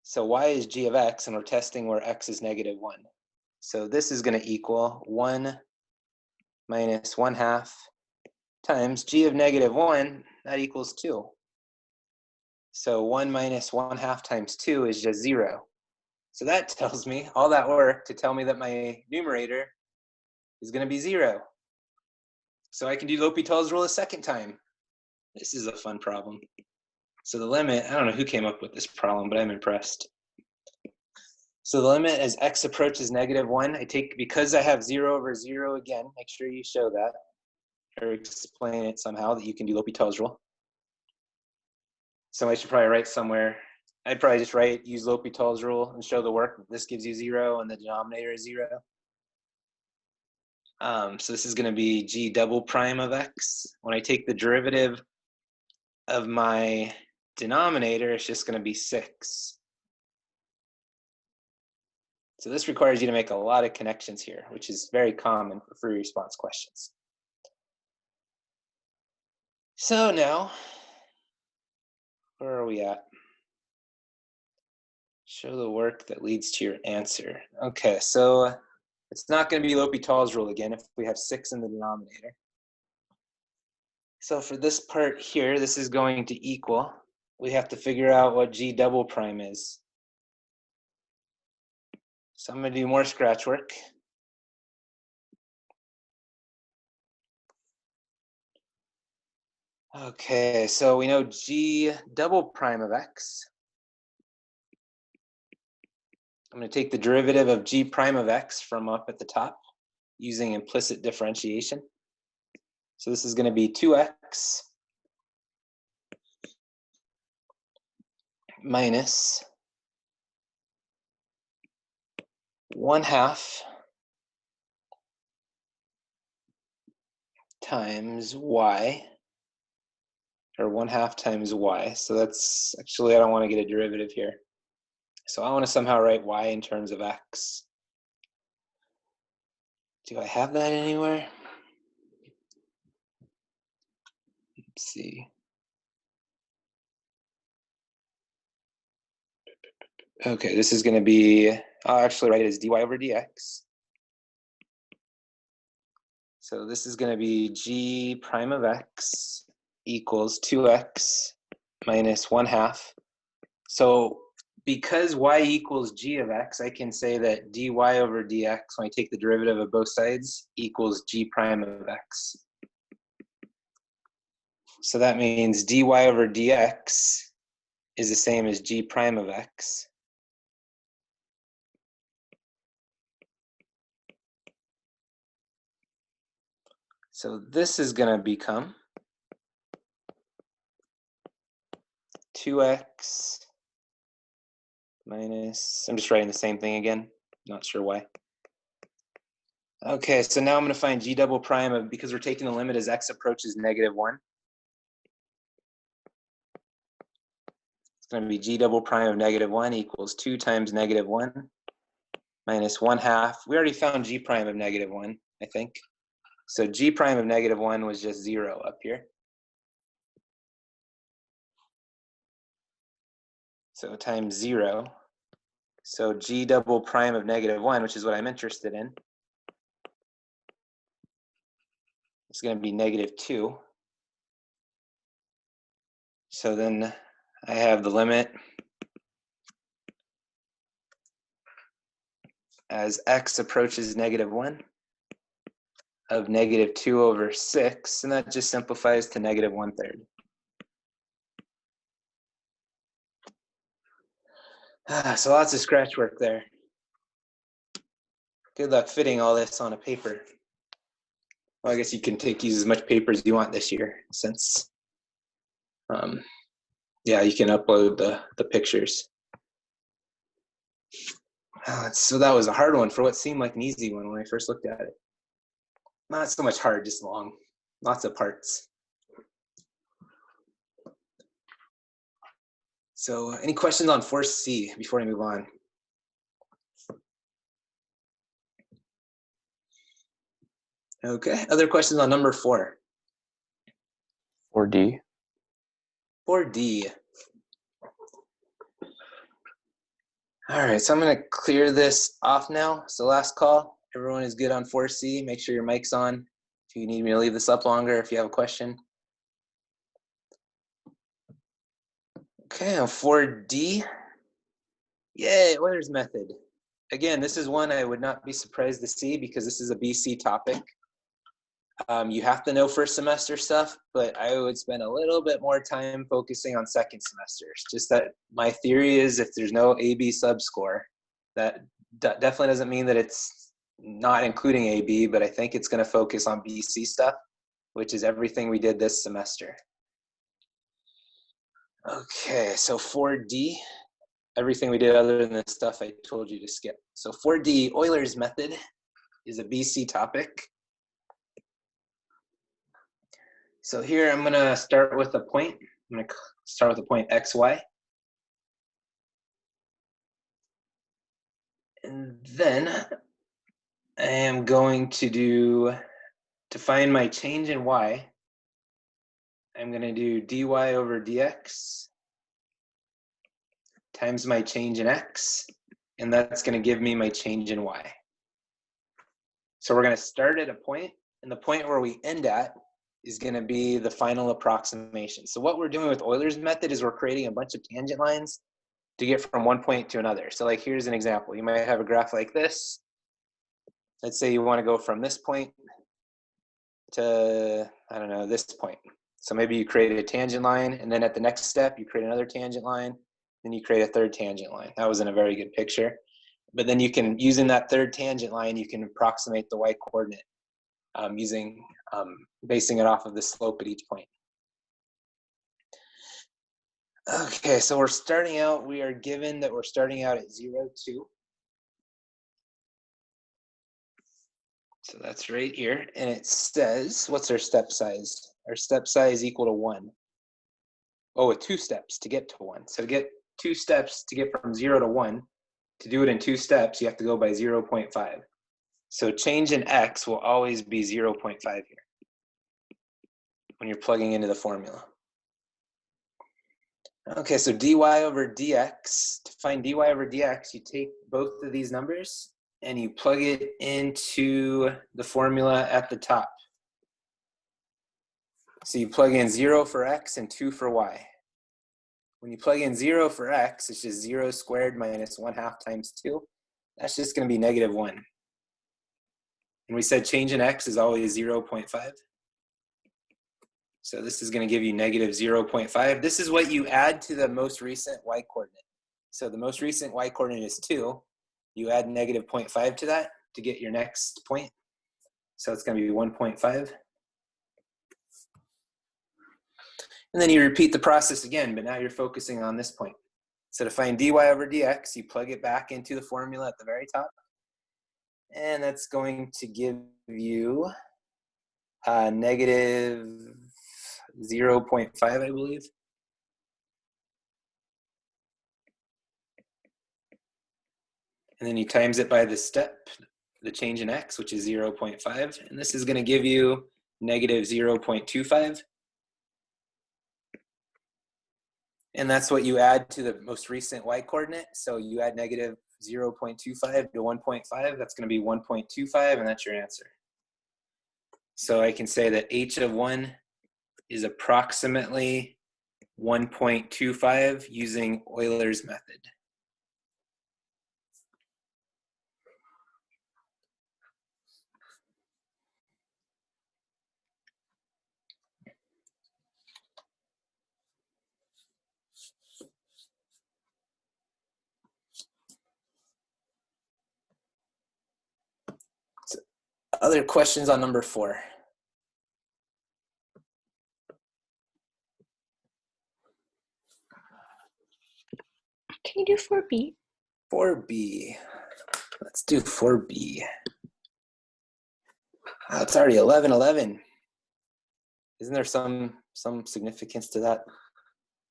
S1: So y is g of x, and we're testing where x is -1. So this is going to equal 1 minus 1/2 times g of -1, that equals 2. So 1 minus 1/2 times 2 is just 0. So that tells me all that work to tell me that my numerator is going to be 0. So I can do L'Hopital's rule a second time. This is a fun problem. So the limit, I don't know who came up with this problem, but I'm impressed. So the limit as x approaches -1, I take, because I have 0 over 0 again, make sure you show that or explain it somehow that you can do L'Hopital's rule. So I should probably write somewhere, I'd probably just use L'Hopital's rule and show the work. This gives you 0 and the denominator is 0. So this is going to be g double prime of x. When I take the derivative of my denominator, it's just going to be 6. So this requires you to make a lot of connections here, which is very common for free response questions. So now, where are we at? Show the work that leads to your answer. Okay, so it's not going to be L'Hopital's rule again if we have 6 in the denominator. So for this part here, this is going to equal, we have to figure out what g double prime is. So I'm going to do more scratch work. Okay, so we know g double prime of x. I'm going to take the derivative of g prime of x from up at the top using implicit differentiation. So this is going to be 2x minus 1/2 times y, or 1/2 times y. So that's actually, I don't want to get a derivative here. So I want to somehow write y in terms of x. Do I have that anywhere? Let's see. Okay, this is going to be, I'll actually write it as dy over dx. So this is going to be g prime of x equals 2x minus 1/2. So because y equals g of x, I can say that dy over dx, when I take the derivative of both sides, equals g prime of x. So that means dy over dx is the same as g prime of x. So this is going to become 2x minus, I'm just writing the same thing again, not sure why. Okay, so now I'm going to find g double prime of, because we're taking the limit as x approaches -1. It's going to be g double prime of -1 equals 2 times -1 minus 1/2. We already found g prime of -1, I think. So g prime of -1 was just 0 up here. So times 0. So g double prime of -1, which is what I'm interested in, is going to be -2. So then I have the limit as x approaches -1 of -2 over 6, and that just simplifies to -1/3. So lots of scratch work there. Good luck fitting all this on a paper. Well, I guess you can use as much paper as you want this year, since yeah, you can upload the pictures. So that was a hard one for what seemed like an easy one when I first looked at it. Not so much hard, just long. Lots of parts. So any questions on Force C before I move on? Okay, other questions on number 4?
S7: 4D.
S1: 4D. All right, so I'm going to clear this off now. So last call. Everyone is good on 4C. Make sure your mic's on. If you need me to leave this up longer, if you have a question. Okay, on 4D. Yay, Euler's method. Again, this is one I would not be surprised to see because this is a BC topic. You have to know first semester stuff, but I would spend a little bit more time focusing on second semesters. Just that my theory is if there's no AB subscore, that definitely doesn't mean that it's not including AB, but I think it's going to focus on BC stuff, which is everything we did this semester. Okay, so 4D, everything we did other than the stuff I told you to skip. So 4D, Euler's method is a BC topic. So here I'm going to start with a point. I'm going to start with a point XY. And then I am going to find my change in Y. I'm going to do dy over dx times my change in X. And that's going to give me my change in Y. So we're going to start at a point, and the point where we end at is going to be the final approximation. So what we're doing with Euler's method is we're creating a bunch of tangent lines to get from one point to another. So like here's an example. You might have a graph like this. Let's say you want to go from this point to, I don't know, this point. So maybe you create a tangent line, and then at the next step, you create another tangent line, then you create a third tangent line. That wasn't a very good picture. But then you can, using that third tangent line, you can approximate the Y coordinate basing it off of the slope at each point. Okay, so we're starting out, we are given that we're starting out at 0, 2. So that's right here, and it says, what's our step size? Our step size equal to 1. Oh, with 2 steps to get to 1. So to get 2 steps to get from 0 to 1, to do it in 2 steps, you have to go by 0.5. So change in X will always be 0.5 here when you're plugging into the formula. Okay, so dy over dx, to find dy over dx, you take both of these numbers and you plug it into the formula at the top. So you plug in 0 for x and 2 for y. When you plug in 0 for x, it's just 0 squared minus 1/2 times 2. That's just going to be negative 1. And we said change in x is always 0.5. So this is going to give you negative 0.5. This is what you add to the most recent y coordinate. So the most recent y coordinate is 2. You add negative 0.5 to that to get your next point. So it's going to be 1.5. And then you repeat the process again, but now you're focusing on this point. So to find dy over dx, you plug it back into the formula at the very top. And that's going to give you negative 0.5, I believe. And then you times it by the step, the change in x, which is 0.5. And this is going to give you negative 0.25. And that's what you add to the most recent y coordinate. So you add negative 0.25 to 1.5. That's going to be 1.25, and that's your answer. So I can say that h of 1 is approximately 1.25 using Euler's method. So, other questions on number 4?
S3: Can you do 4B?
S1: 4B. Let's do 4B. Oh, it's already 11:11. Isn't there some significance to that?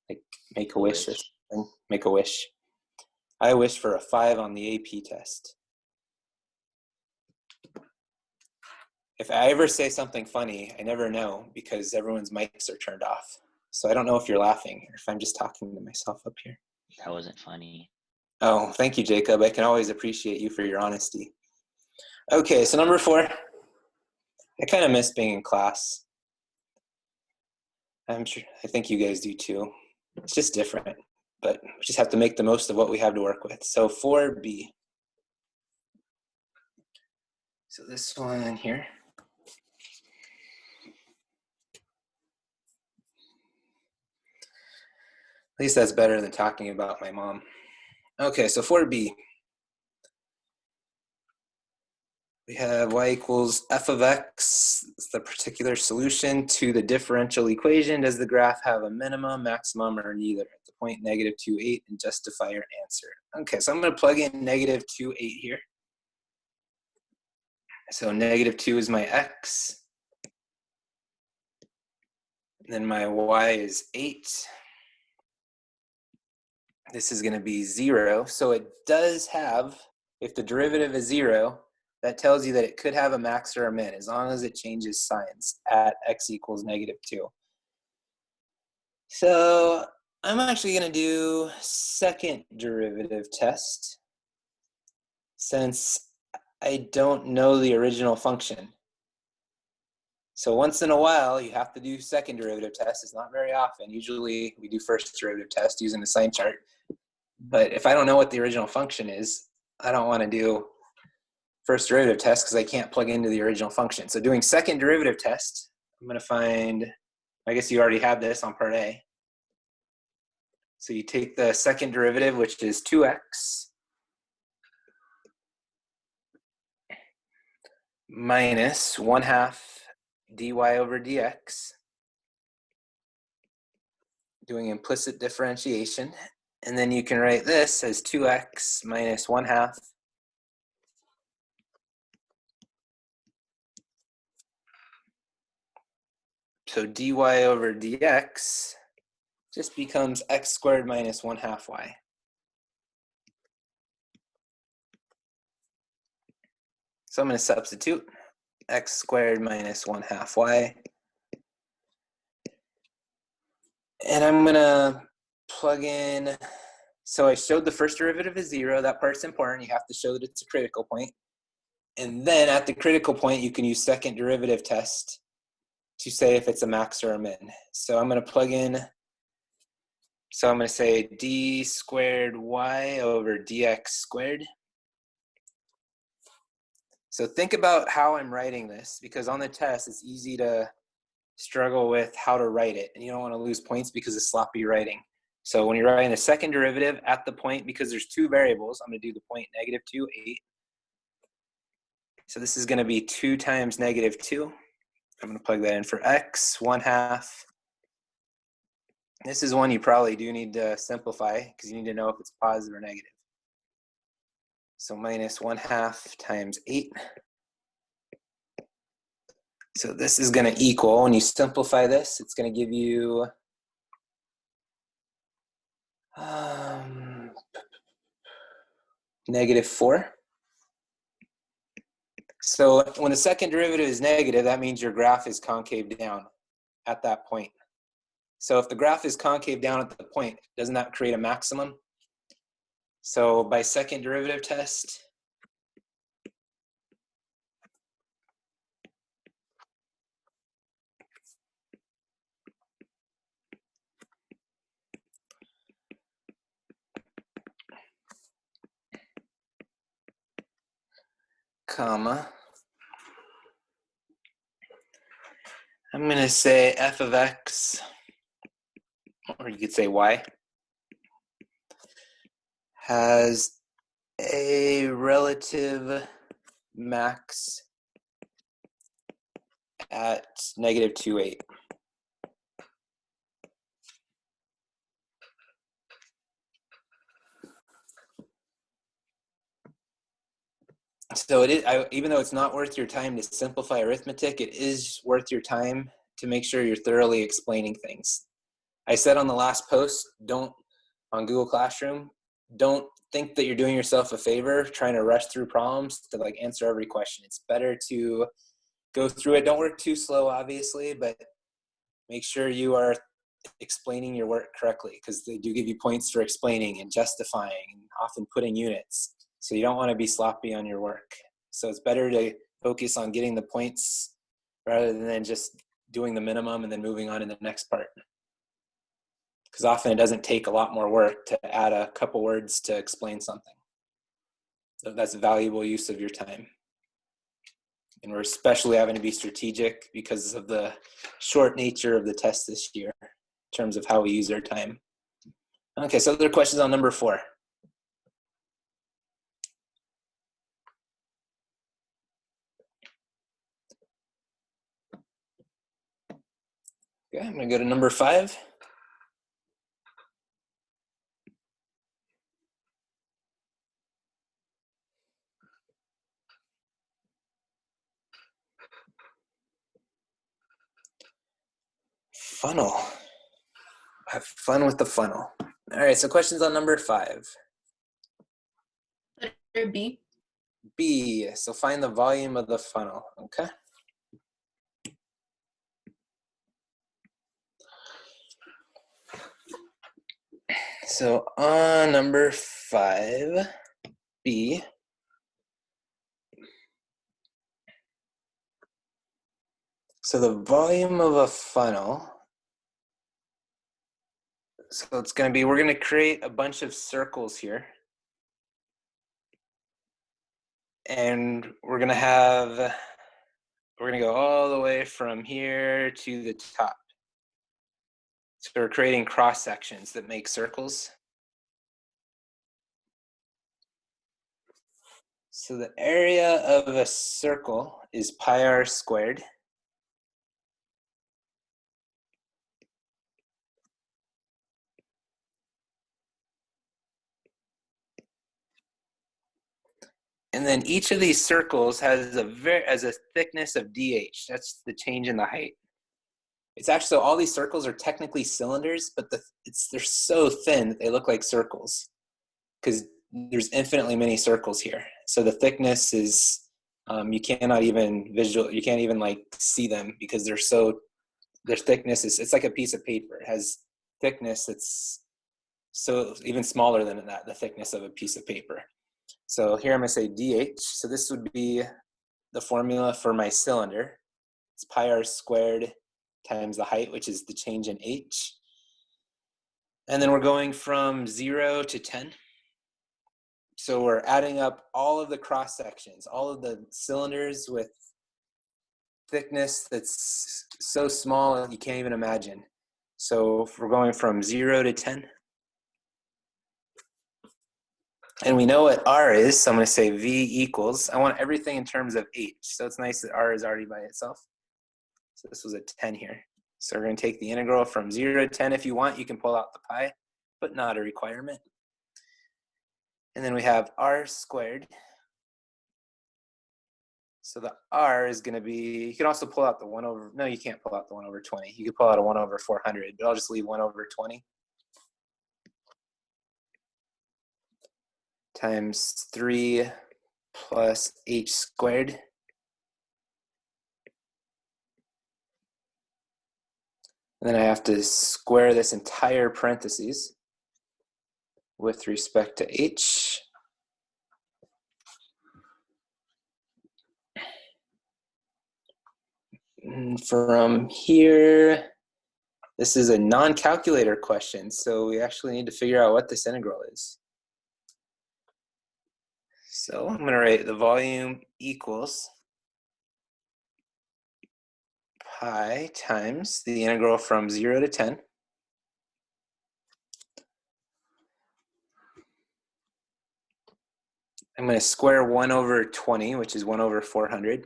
S1: Like make a wish or something? Make a wish. I wish for a 5 on the AP test. If I ever say something funny, I never know because everyone's mics are turned off. So I don't know if you're laughing or if I'm just talking to myself up here.
S5: That wasn't funny.
S1: Oh, thank you, Jacob. I can always appreciate you for your honesty. Okay, so number 4. I kind of miss being in class. I'm sure, I think you guys do too. It's just different. but we just have to make the most of what we have to work with. So 4b. So this one here. At least that's better than talking about my mom. Okay, so 4b. We have y equals f of x. It's the particular solution to the differential equation. Does the graph have a minimum, maximum, or neither? At the point -2, 8, and justify your answer. Okay, so I'm going to plug in -2, 8 here. So -2 is my x. And then my y is 8. This is going to be 0. So it does have, if the derivative is 0, that tells you that it could have a max or a min as long as it changes signs at x equals -2. So I'm actually going to do second derivative test since I don't know the original function. So once in a while, you have to do second derivative test. It's not very often. Usually we do first derivative test using the sign chart. But if I don't know what the original function is, I don't want to do first derivative test because I can't plug into the original function. So doing second derivative test, I'm going to find, I guess you already have this on part A. So you take the second derivative, which is 2x, minus 1/2 dy over dx, doing implicit differentiation. And then you can write this as 2x minus 1/2 so dy over dx just becomes x squared minus 1/2 y. So I'm going to substitute x squared minus 1/2 y. And I'm going to plug in, so I showed the first derivative is 0. That part's important. You have to show that it's a critical point. And then at the critical point, you can use second derivative test to say if it's a max or a min. So I'm going to plug in, so I'm going to say d squared y over dx squared. So think about how I'm writing this, because on the test, it's easy to struggle with how to write it, and you don't want to lose points because of sloppy writing. So when you're writing a second derivative at the point, because there's two variables, I'm going to do the point -2, 8. So this is going to be 2 times -2. I'm going to plug that in for x, 1/2. This is one you probably do need to simplify because you need to know if it's positive or negative. So minus 1/2 times 8. So this is going to equal, when you simplify this, it's going to give you -4. So when the second derivative is negative, that means your graph is concave down at that point. So if the graph is concave down at the point, doesn't that create a maximum? So by second derivative test, comma, I'm going to say f of x, or you could say y, has a relative max at -2, 8. So it is, even though it's not worth your time to simplify arithmetic, it is worth your time to make sure you're thoroughly explaining things. I said on the last post, on Google Classroom, don't think that you're doing yourself a favor trying to rush through problems to like answer every question. It's better to go through it. Don't work too slow, obviously, but make sure you are explaining your work correctly, because they do give you points for explaining and justifying and often putting units. So you don't want to be sloppy on your work. So it's better to focus on getting the points rather than just doing the minimum and then moving on to the next part. because often it doesn't take a lot more work to add a couple words to explain something. So that's valuable use of your time. And we're especially having to be strategic because of the short nature of the test this year in terms of how we use our time. Okay, so other questions on number 4. Okay, I'm gonna go to number 5. Funnel. Have fun with the funnel. All right, so questions on number 5.
S2: Letter B.
S1: B, so find the volume of the funnel, okay? So on number 5, B, so the volume of a funnel, so it's gonna be, we're gonna create a bunch of circles here. And we're gonna go all the way from here to the top. So we're creating cross sections that make circles. So the area of a circle is pi r squared. And then each of these circles has a thickness of dh. That's the change in the height. It's actually, so all these circles are technically cylinders, but they're so thin that they look like circles because there's infinitely many circles here. So the thickness is, you can't even like see them because their thickness is, it's like a piece of paper. It has thickness that's so even smaller than that, the thickness of a piece of paper. So here I'm gonna say dh. So this would be the formula for my cylinder. It's pi r squared times the height, which is the change in h. And then we're going from 0 to 10. So we're adding up all of the cross sections, all of the cylinders with thickness that's so small you can't even imagine. So if we're going from 0 to 10. And we know what r is, so I'm going to say v equals, I want everything in terms of h. So it's nice that r is already by itself. So this was a 10 here. So we're going to take the integral from 0 to 10. If you want, you can pull out the pi, but not a requirement. And then we have r squared. So the r is going to be, you can also pull out the 1 over, no, you can't pull out the 1 over 20. You could pull out a 1 over 400, but I'll just leave 1 over 20. Times 3 plus h squared. And then I have to square this entire parentheses with respect to h. And from here, this is a non-calculator question, so we actually need to figure out what this integral is. So I'm going to write the volume equals pi times the integral from 0 to 10. I'm going to square 1 over 20, which is 1 over 400.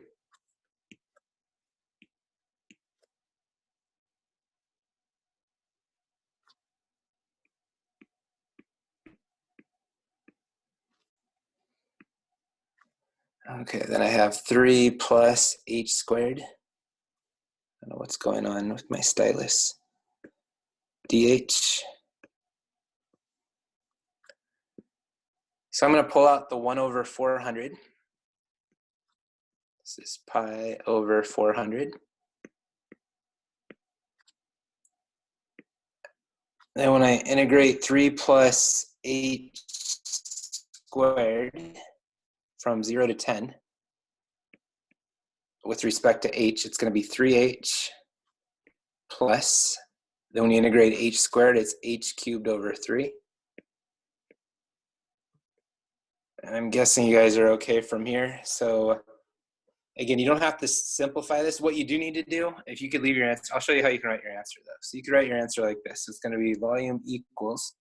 S1: Okay, then I have 3 plus h squared. I don't know what's going on with my stylus. dh. So I'm going to pull out the 1 over 400. This is pi over 400. Then when I integrate 3 plus h squared from 0 to 10, with respect to h, it's going to be 3h plus Then when you integrate h squared, it's h cubed over 3. And I'm guessing you guys are okay from here. So again, you don't have to simplify this. What you do need to do, if you could leave your answer, I'll show you how you can write your answer though. So you could write your answer like this. It's going to be volume equals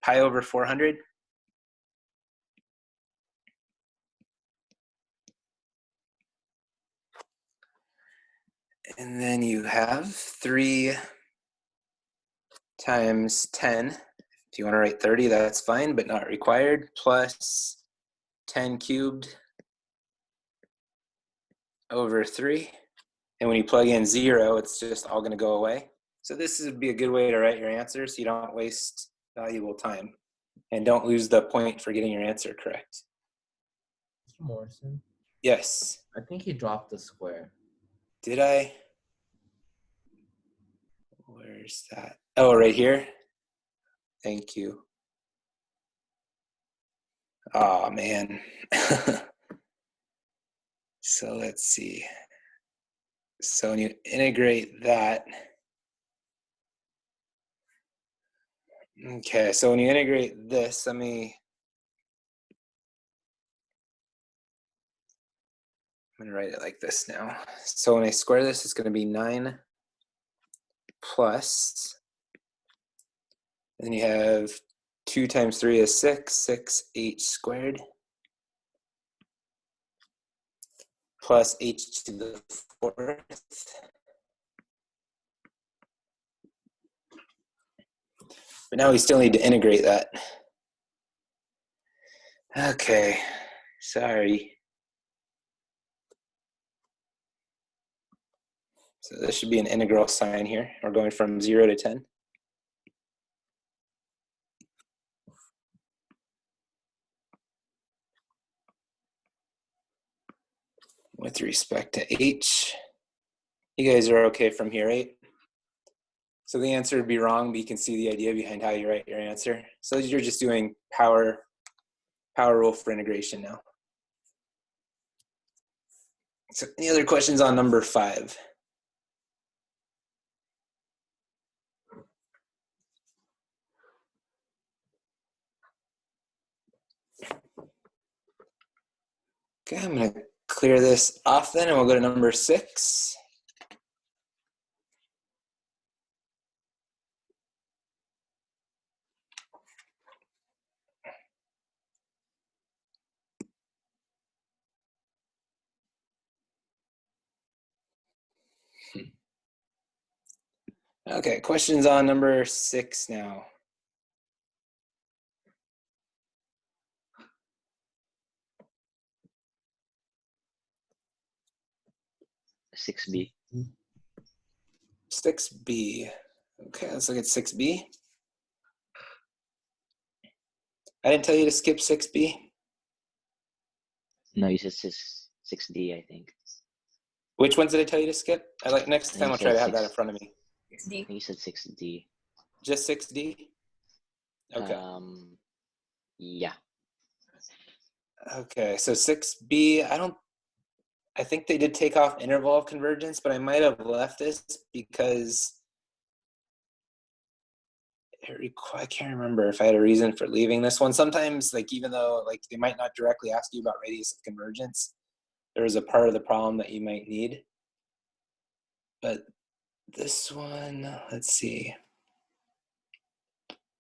S1: pi over 400. And then you have 3 times 10. If you want to write 30, that's fine, but not required, plus 10 cubed over 3. And when you plug in 0, it's just all going to go away. So this would be a good way to write your answer so you don't waste valuable time. And don't lose the point for getting your answer correct.
S8: Mr. Morrison,
S1: Yes.
S8: I think you dropped the square.
S1: Did I? Where's that? Oh, right here. Thank you. Oh, man. So let's see. So when you integrate that, okay, so when you integrate this, I'm gonna write it like this now. So when I square this, it's gonna be 9 plus, and then you have 2 times 3 is 6, 6h squared, plus h to the 4th. But now we still need to integrate that. Okay, sorry. So this should be an integral sign here. We're going from 0 to 10. With respect to h, you guys are okay from here, right? So the answer would be wrong, but you can see the idea behind how you write your answer. So you're just doing power rule for integration now. So any other questions on number 5? Okay, I'm gonna clear this off then and we'll go to number 6. Okay, questions on number 6 now.
S5: Six B.
S1: 6b. Okay, let's look at 6b. I didn't tell you to skip 6b.
S5: No, you said six D, I think.
S1: Which ones did I tell you to skip? Next time I'll try to have that in front of me.
S5: I think you said 6D.
S1: Just 6d? Okay.
S5: Yeah.
S1: Okay, so 6b, I think they did take off interval of convergence, but I might have left this because I can't remember if I had a reason for leaving this one. Sometimes, like, even though like they might not directly ask you about radius of convergence, there is a part of the problem that you might need. But this one, let's see.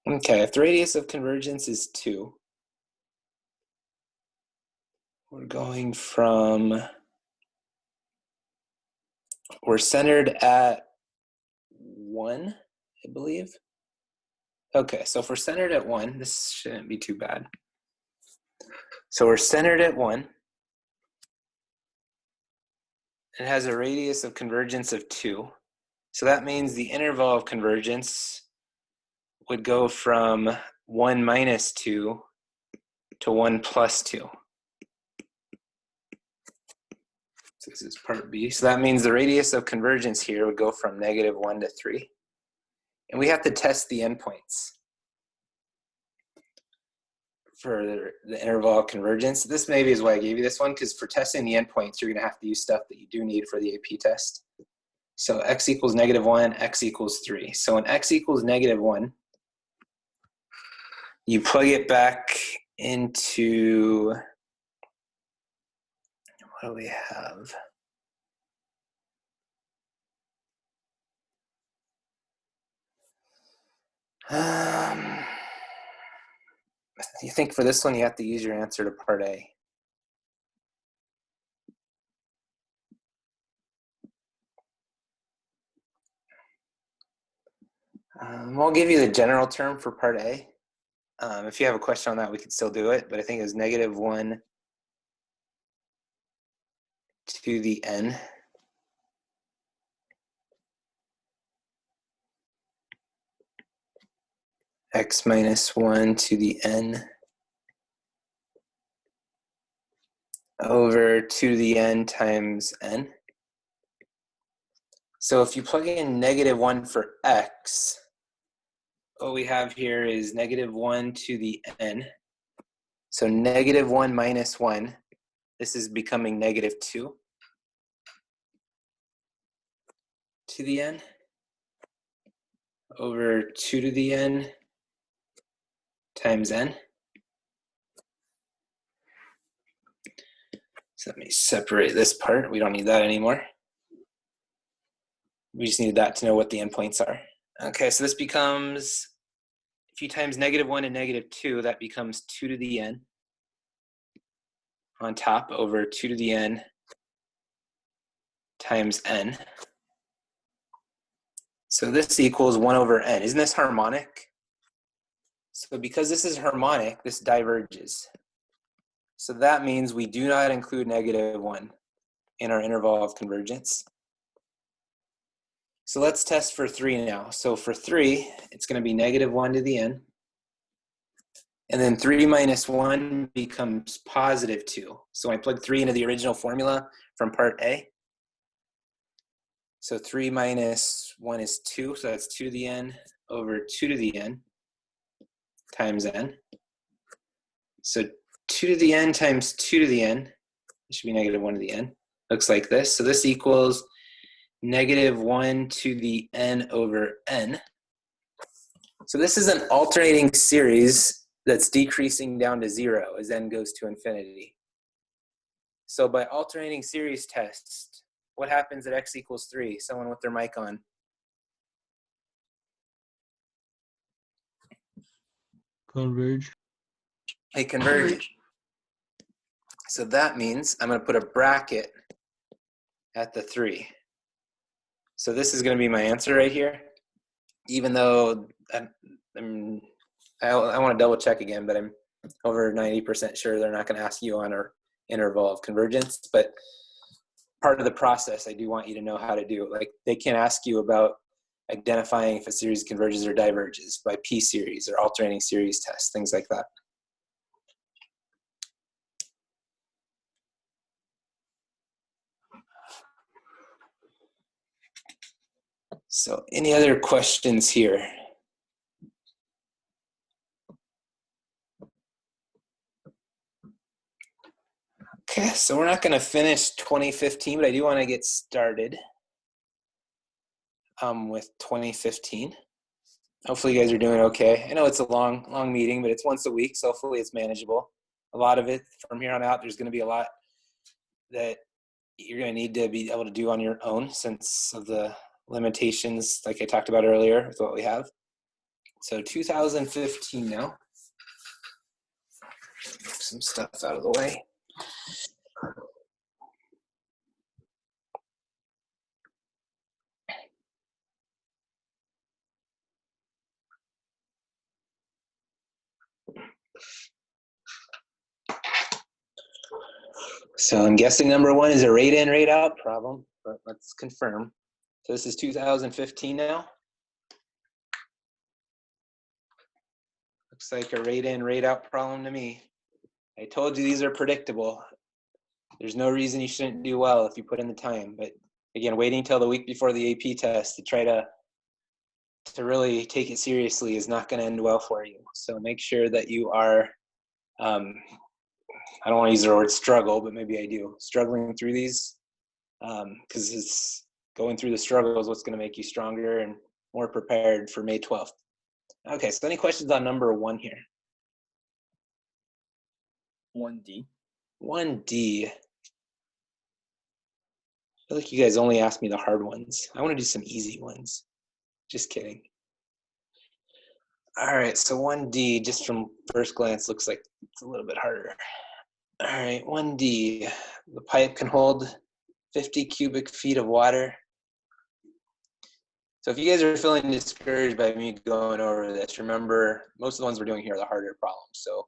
S1: Okay, if the radius of convergence is 2, we're centered at 1, I believe. Okay, so if we're centered at 1, this shouldn't be too bad. So we're centered at 1. It has a radius of convergence of 2. So that means the interval of convergence would go from 1 minus 2 to 1 plus 2. So this is part B. So that means the radius of convergence here would go from -1 to 3. And we have to test the endpoints for the interval of convergence. This maybe is why I gave you this one, because for testing the endpoints, you're going to have to use stuff that you do need for the AP test. So x equals -1, x equals 3. So when x equals -1, you plug it back into, what do we have? You think for this one, you have to use your answer to part A. I'll give you the general term for part A. If you have a question on that, we could still do it, but I think it was -1 to the n x minus 1 to the n over 2 to the n times n. So if you plug in -1 for x, what we have here is -1 to the n. So -1 minus 1, this is becoming -2 to the n over 2 to the n times n. So let me separate this part. We don't need that anymore. We just need that to know what the endpoints are. Okay, so this becomes, if you times -1 and -2, that becomes 2 to the n on top over 2 to the n times n. So this equals 1 over n. Isn't this harmonic? So because this is harmonic, this diverges. So that means we do not include -1 in our interval of convergence. So let's test for 3 now. So for 3, it's going to be -1 to the n. And then 3 minus 1 becomes +2. So I plug 3 into the original formula from part A. So 3 minus 1 is 2. So that's 2 to the n over 2 to the n times n. So 2 to the n times 2 to the n, it should be -1 to the n. Looks like this. So this equals -1 to the n over n. So this is an alternating series that's decreasing down to 0 as n goes to infinity. So by alternating series test, what happens at x equals 3? Someone with their mic on.
S6: Converge.
S1: They converge. So that means I'm going to put a bracket at the 3. So this is going to be my answer right here, even though I want to double check again, but I'm over 90% sure they're not going to ask you on our interval of convergence. But part of the process, I do want you to know how to do it. Like they can ask you about identifying if a series converges or diverges by p-series or alternating series tests, things like that. So any other questions here? Okay, so we're not going to finish 2015, but I do want to get started with 2015. Hopefully you guys are doing okay. I know it's a long meeting, but it's once a week, so hopefully it's manageable. A lot of it from here on out, there's going to be a lot that you're going to need to be able to do on your own since of the limitations like I talked about earlier with what we have. So 2015 now. Move some stuff out of the way. So I'm guessing number 1 is a rate in, rate out problem, but let's confirm. So this is 2015 now. Looks like a rate in, rate out problem to me. I told you these are predictable. There's no reason you shouldn't do well if you put in the time. But again, waiting until the week before the AP test to try to really take it seriously is not going to end well for you. So make sure that you are, I don't want to use the word struggle, but maybe I do, struggling through these because going through the struggles, what's going to make you stronger and more prepared for May 12th. Okay, so any questions on number 1 here?
S4: 1D.
S1: 1D. I feel like you guys only asked me the hard ones. I want to do some easy ones. Just kidding. All right, so 1D, just from first glance, looks like it's a little bit harder. All right, 1D. The pipe can hold 50 cubic feet of water. So if you guys are feeling discouraged by me going over this, remember, most of the ones we're doing here are the harder problems. So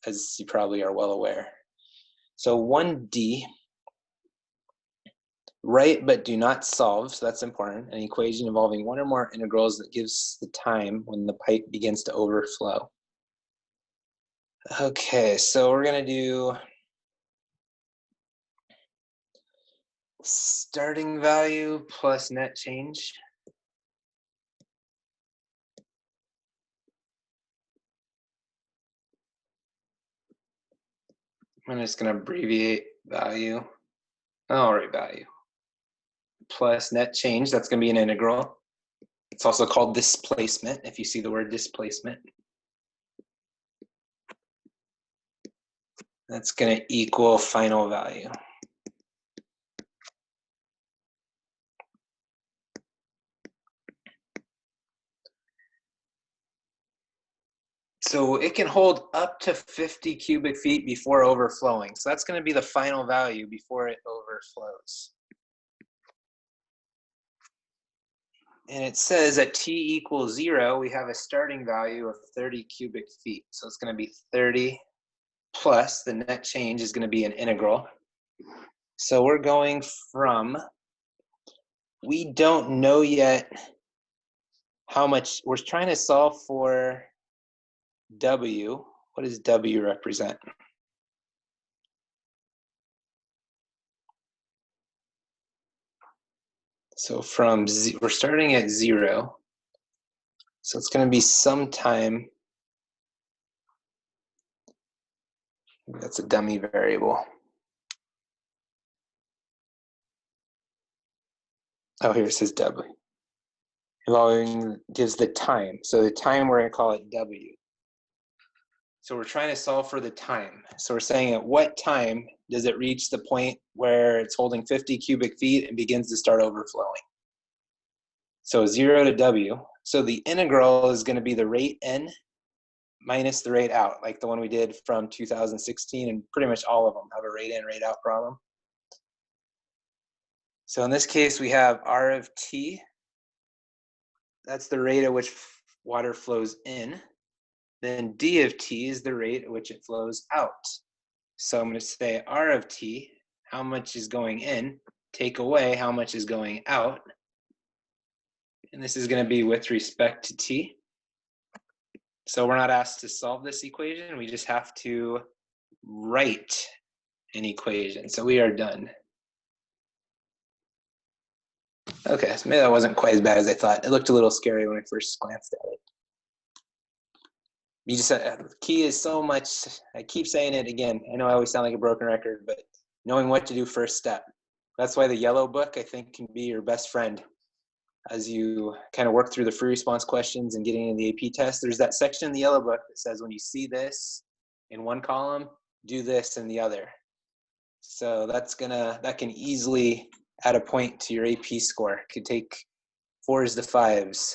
S1: as you probably are well aware. So 1D, write but do not solve, so that's important, an equation involving one or more integrals that gives the time when the pipe begins to overflow. Okay, so we're gonna do starting value plus net change. I'm just gonna abbreviate value. All right, value plus net change, that's gonna be an integral. It's also called displacement, if you see the word displacement. That's gonna equal final value. So it can hold up to 50 cubic feet before overflowing. So that's gonna be the final value before it overflows. And it says at t equals 0, we have a starting value of 30 cubic feet. So it's gonna be 30 plus the net change is gonna be an integral. So we're going from, we don't know yet how much, we're trying to solve for W. What does W represent? So from, we're starting at 0. So it's gonna be sometime, that's a dummy variable. Oh, here it says W. Involving gives the time. So the time, we're gonna call it W. So we're trying to solve for the time. So we're saying at what time does it reach the point where it's holding 50 cubic feet and begins to start overflowing? So 0 to W. So the integral is gonna be the rate in minus the rate out, like the one we did from 2016, and pretty much all of them have a rate in, rate out problem. So in this case, we have R of T. That's the rate at which water flows in. Then D of T is the rate at which it flows out. So I'm going to say R of T, how much is going in, take away how much is going out. And this is going to be with respect to T. So we're not asked to solve this equation. We just have to write an equation. So we are done. Okay, so maybe that wasn't quite as bad as I thought. It looked a little scary when I first glanced at it. You just said key is so much, I keep saying it again. I know I always sound like a broken record, but knowing what to do first step. That's why the yellow book, I think, can be your best friend as you kind of work through the free response questions and getting in the AP test. There's that section in the yellow book that says when you see this in one column, do this in the other. So that can easily add a point to your AP score. It could take 4s to 5s.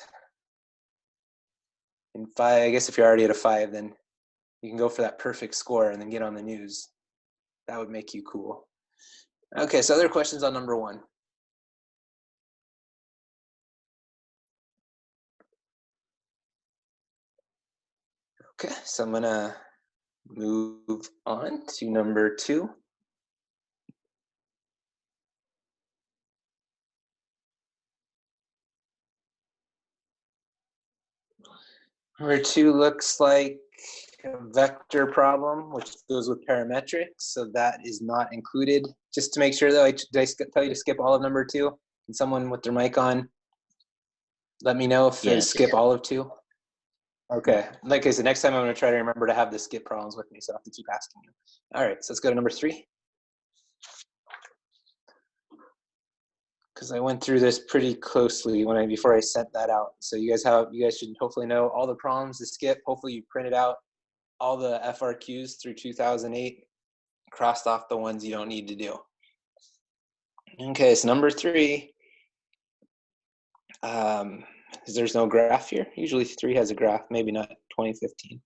S1: And 5, I guess if you're already at a 5, then you can go for that perfect score and then get on the news. That would make you cool. Okay, so other questions on number 1. Okay, so I'm gonna move on to number 2. Number 2 looks like a vector problem, which goes with parametrics, so that is not included. Just to make sure though, did I tell you to skip all of number 2? Can someone with their mic on let me know if they skip all of 2? Okay, like I said, next time I'm gonna try to remember to have the skip problems with me, so I have to keep asking you. All right, so let's go to number 3. because I went through this pretty closely before I sent that out. So you guys should hopefully know all the problems to skip. Hopefully you printed out all the FRQs through 2008, crossed off the ones you don't need to do. Okay, so number 3, there's no graph here. Usually 3 has a graph, maybe not 2015.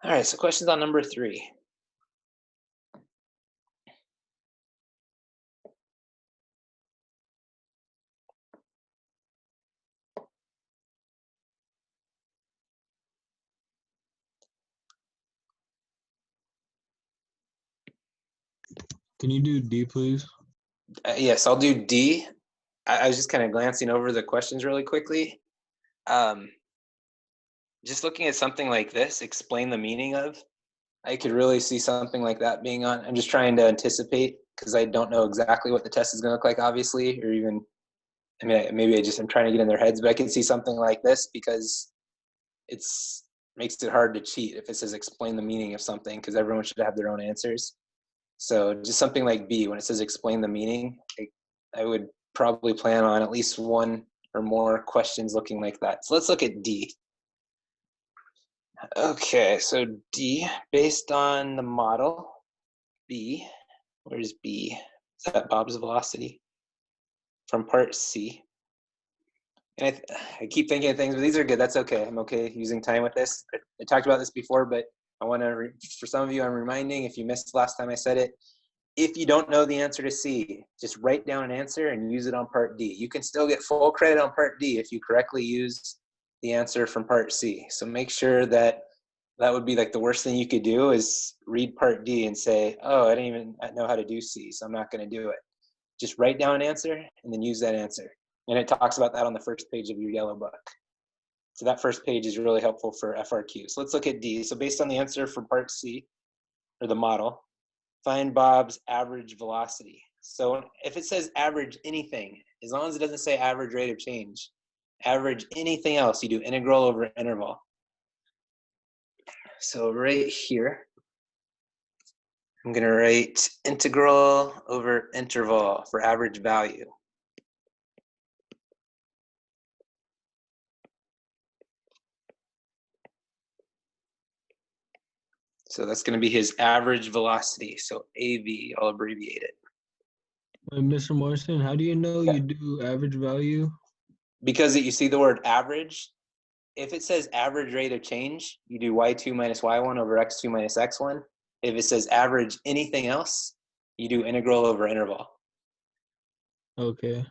S1: All right, so questions on number 3.
S6: Can you do D, please?
S1: Yes, I'll do D. I was just kind of glancing over the questions really quickly. Just looking at something like this, explain the meaning of, I could really see something like that being on. I'm just trying to anticipate because I don't know exactly what the test is going to look like, obviously, or even, I mean, maybe I'm trying to get in their heads, but I can see something like this because makes it hard to cheat if it says explain the meaning of something, because everyone should have their own answers. So just something like B, when it says explain the meaning, I would probably plan on at least one or more questions looking like that. So let's look at D. Okay, so D, based on the model, B, where's B? Is that Bob's velocity? From part C. And I keep thinking of things, but these are good. That's okay. I'm okay using time with this. I talked about this before, but I want to, for some of you, I'm reminding, if you missed last time I said it, if you don't know the answer to C, just write down an answer and use it on part D. You can still get full credit on part D if you correctly use the answer from part C. So make sure that would be like the worst thing you could do is read part D and say, oh, I didn't even know how to do C, so I'm not going to do it. Just write down an answer and then use that answer. And it talks about that on the first page of your yellow book. So that first page is really helpful for FRQs. So let's look at D. So based on the answer for part C, or the model, find Bob's average velocity. So if it says average anything, as long as it doesn't say average rate of change, average anything else, you do integral over interval. So right here, I'm going to write integral over interval for average value. So that's going to be his average velocity. So AV, I'll abbreviate it.
S6: Mr. Morrison, how do you know you do average value?
S1: Because you see the word average. If it says average rate of change, you do y2 minus y1 over x2 minus x1. If it says average anything else, you do integral over interval.
S6: Okay.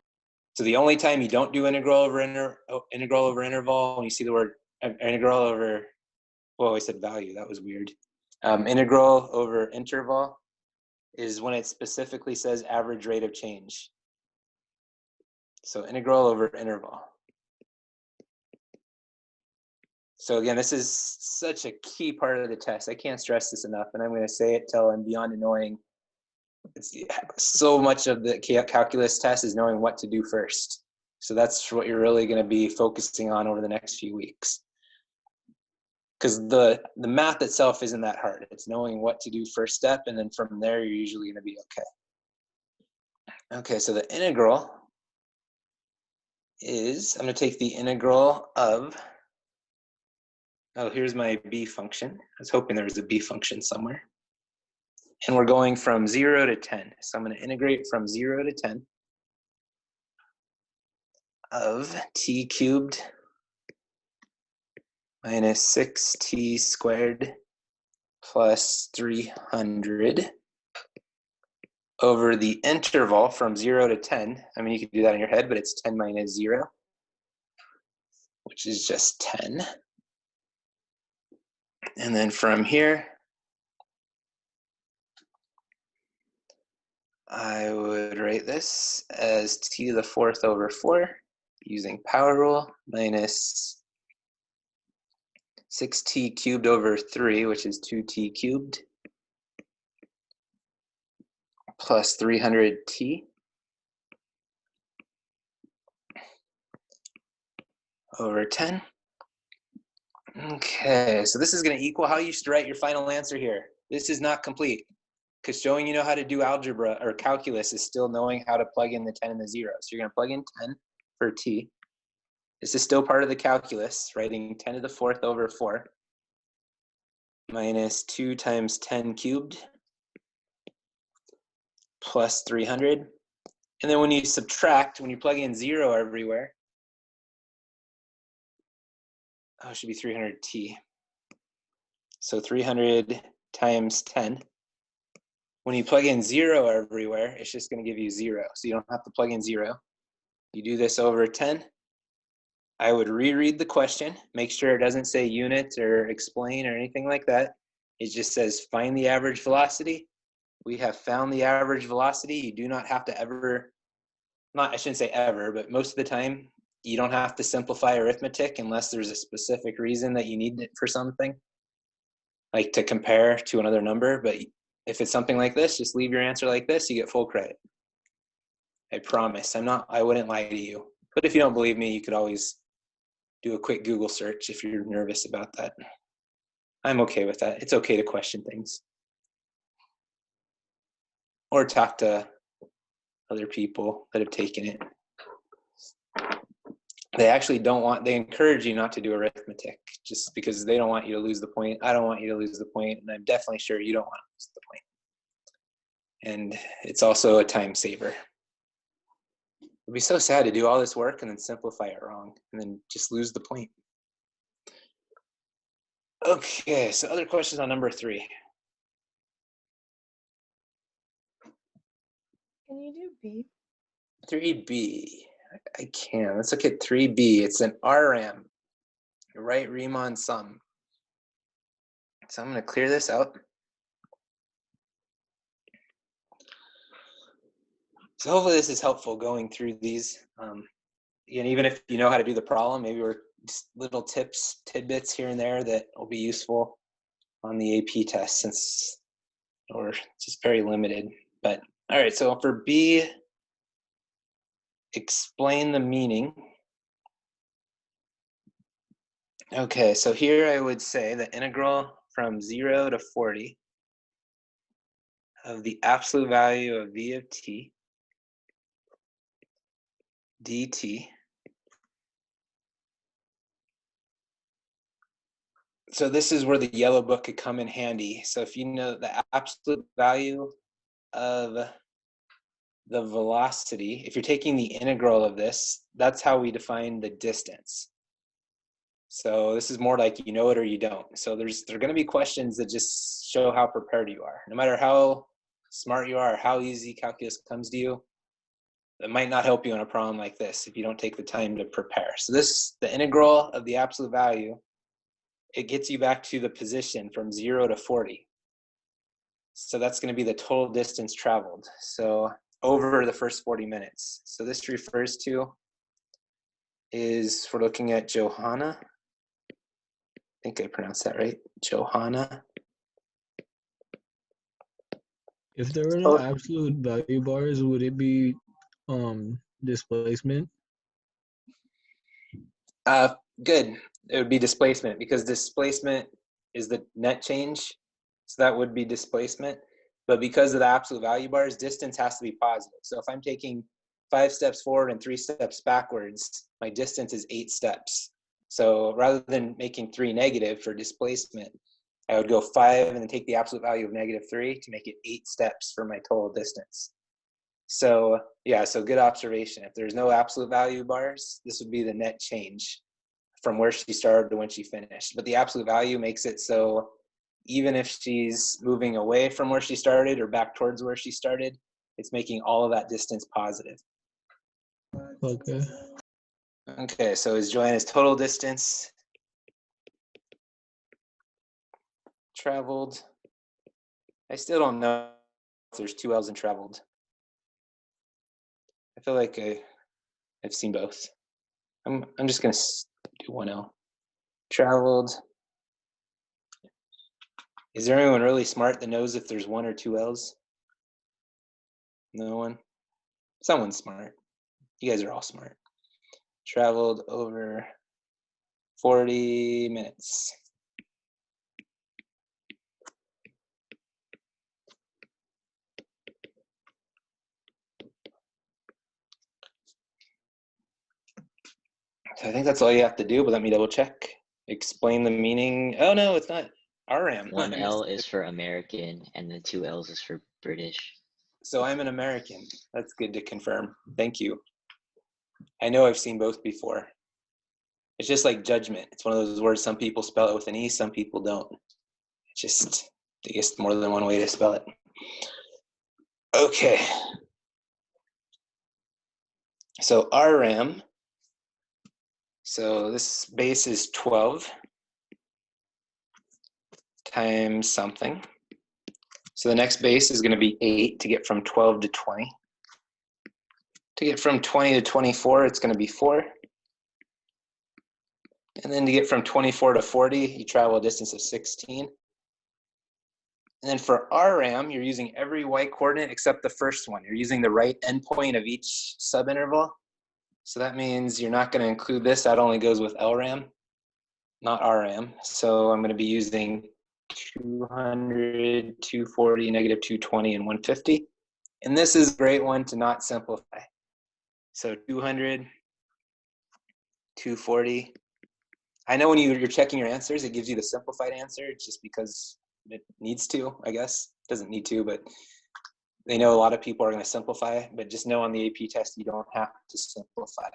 S1: So the only time you don't do integral over interval, when you see the word integral over, well, I said value, that was weird. Integral over interval is when it specifically says average rate of change. So integral over interval. So again, this is such a key part of the test. I can't stress this enough, and I'm going to say it till I'm beyond annoying. So much of the calculus test is knowing what to do first. So that's what you're really going to be focusing on over the next few weeks. Because the math itself isn't that hard. It's knowing what to do first step, and then from there, you're usually going to be okay. Okay, so the integral is, I'm going to take the integral of, oh, here's my b function. I was hoping there was a b function somewhere. And we're going from 0 to 10. So I'm going to integrate from 0 to 10 of t cubed minus 6t squared plus 300 over the interval from 0 to 10. I mean, you could do that in your head, but it's 10 minus 0, which is just 10. And then from here, I would write this as t to the 4th over 4 using power rule minus 6t cubed over 3, which is 2t cubed, plus 300t over 10. Okay, so this is going to equal how you used to write your final answer here. This is not complete. because showing you know how to do algebra or calculus is still knowing how to plug in the 10 and the 0. So you're going to plug in 10 for t. This is still part of the calculus, writing 10 to the 4th over 4 minus 2 times 10 cubed plus 300. And then when you subtract, when you plug in 0 everywhere, it should be 300t. So 300 times 10. When you plug in 0 everywhere, it's just going to give you 0. So you don't have to plug in 0. You do this over 10. I would reread the question, make sure it doesn't say unit or explain or anything like that. It just says find the average velocity. We have found the average velocity. You do not have to ever, I shouldn't say ever, but most of the time, you don't have to simplify arithmetic unless there's a specific reason that you need it for something, like to compare to another number. But if it's something like this, just leave your answer like this, you get full credit. I promise. I wouldn't lie to you. But if you don't believe me, you could always do a quick Google search if you're nervous about that. I'm okay with that. It's okay to question things. Or talk to other people that have taken it. They actually they encourage you not to do arithmetic just because they don't want you to lose the point. I don't want you to lose the point, and I'm definitely sure you don't want to lose the point. And it's also a time saver. It'd be so sad to do all this work and then simplify it wrong and then just lose the point. Okay, so other questions on number 3.
S9: Can you do B?
S1: 3B, I can. Let's look at 3B. It's an RM, right Riemann sum. So I'm going to clear this out. So hopefully this is helpful going through these. And even if you know how to do the problem, maybe we're just little tips, tidbits here and there that will be useful on the AP test since we're just very limited. But all right, so for B, explain the meaning. Okay, so here I would say the integral from 0 to 40 of the absolute value of v of t dt. So this is where the yellow book could come in handy. So if you know the absolute value of the velocity, if you're taking the integral of this, that's how we define the distance. So this is more like you know it or you don't. So there are going to be questions that just show how prepared you are. No matter how smart you are, how easy calculus comes to you, it might not help you in a problem like this if you don't take the time to prepare. So the integral of the absolute value, it gets you back to the position from 0 to 40. So that's going to be the total distance traveled. So over the first 40 minutes. So this refers to is, we're looking at Johanna. I think I pronounced that right. Johanna.
S6: If there were no absolute value bars, would it be displacement?
S1: Good. It would be displacement because displacement is the net change. So that would be displacement. But because of the absolute value bars, distance has to be positive. So if I'm taking 5 steps forward and 3 steps backwards, my distance is 8 steps. So rather than making 3 negative for displacement, I would go 5 and then take the absolute value of -3 to make it 8 steps for my total distance. So yeah, so good observation. If there's no absolute value bars, this would be the net change from where she started to when she finished. But the absolute value makes it so even if she's moving away from where she started or back towards where she started, it's making all of that distance positive.
S6: Okay.
S1: Okay, so is Joanna's total distance traveled? I still don't know if there's 2 L's in traveled. I feel like I've seen both. I'm just gonna do 1 L. Traveled. Is there anyone really smart that knows if there's 1 or 2 L's? No one? Someone's smart. You guys are all smart. Traveled over 40 minutes. I think that's all you have to do, but let me double check. Explain the meaning. Oh no, it's not RM.
S5: One L is for American, and then 2 L's is for British.
S1: So I'm an American. That's good to confirm. Thank you. I know I've seen both before. It's just like judgment. It's one of those words, some people spell it with an E, some people don't. It's just, I guess, more than one way to spell it. Okay. So RM, so this base is 12 times something. So the next base is going to be 8 to get from 12 to 20. To get from 20 to 24, it's going to be 4. And then to get from 24 to 40, you travel a distance of 16. And then for RM, you're using every y coordinate except the first one. You're using the right endpoint of each subinterval. So that means you're not going to include this. That only goes with LRAM, not RM. So I'm going to be using 200, 240, negative 220, and 150. And this is a great one to not simplify. So 200, 240. I know when you're checking your answers, it gives you the simplified answer just because it needs to, I guess. It doesn't need to, but they know a lot of people are going to simplify, but just know on the AP test, you don't have to simplify.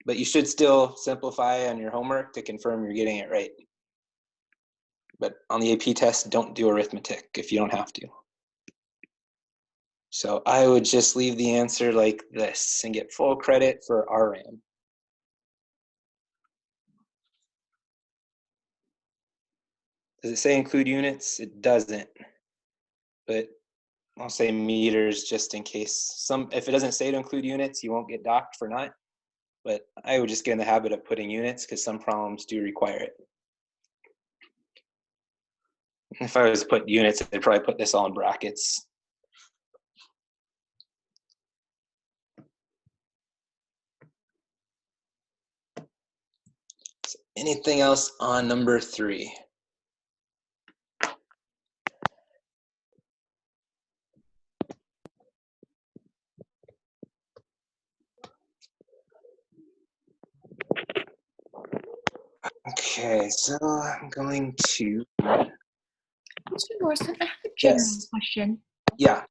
S1: But you should still simplify on your homework to confirm you're getting it right. But on the AP test, don't do arithmetic if you don't have to. So I would just leave the answer like this and get full credit for RM. Does it say include units? It doesn't. But I'll say meters just in case. If it doesn't say to include units, you won't get docked for not. But I would just get in the habit of putting units because some problems do require it. If I was to put units, I'd probably put this all in brackets. So anything else on number 3? Okay, so I'm going to.
S3: Mr. Morrison, I have a general
S1: Yes.
S3: question.
S1: Yeah.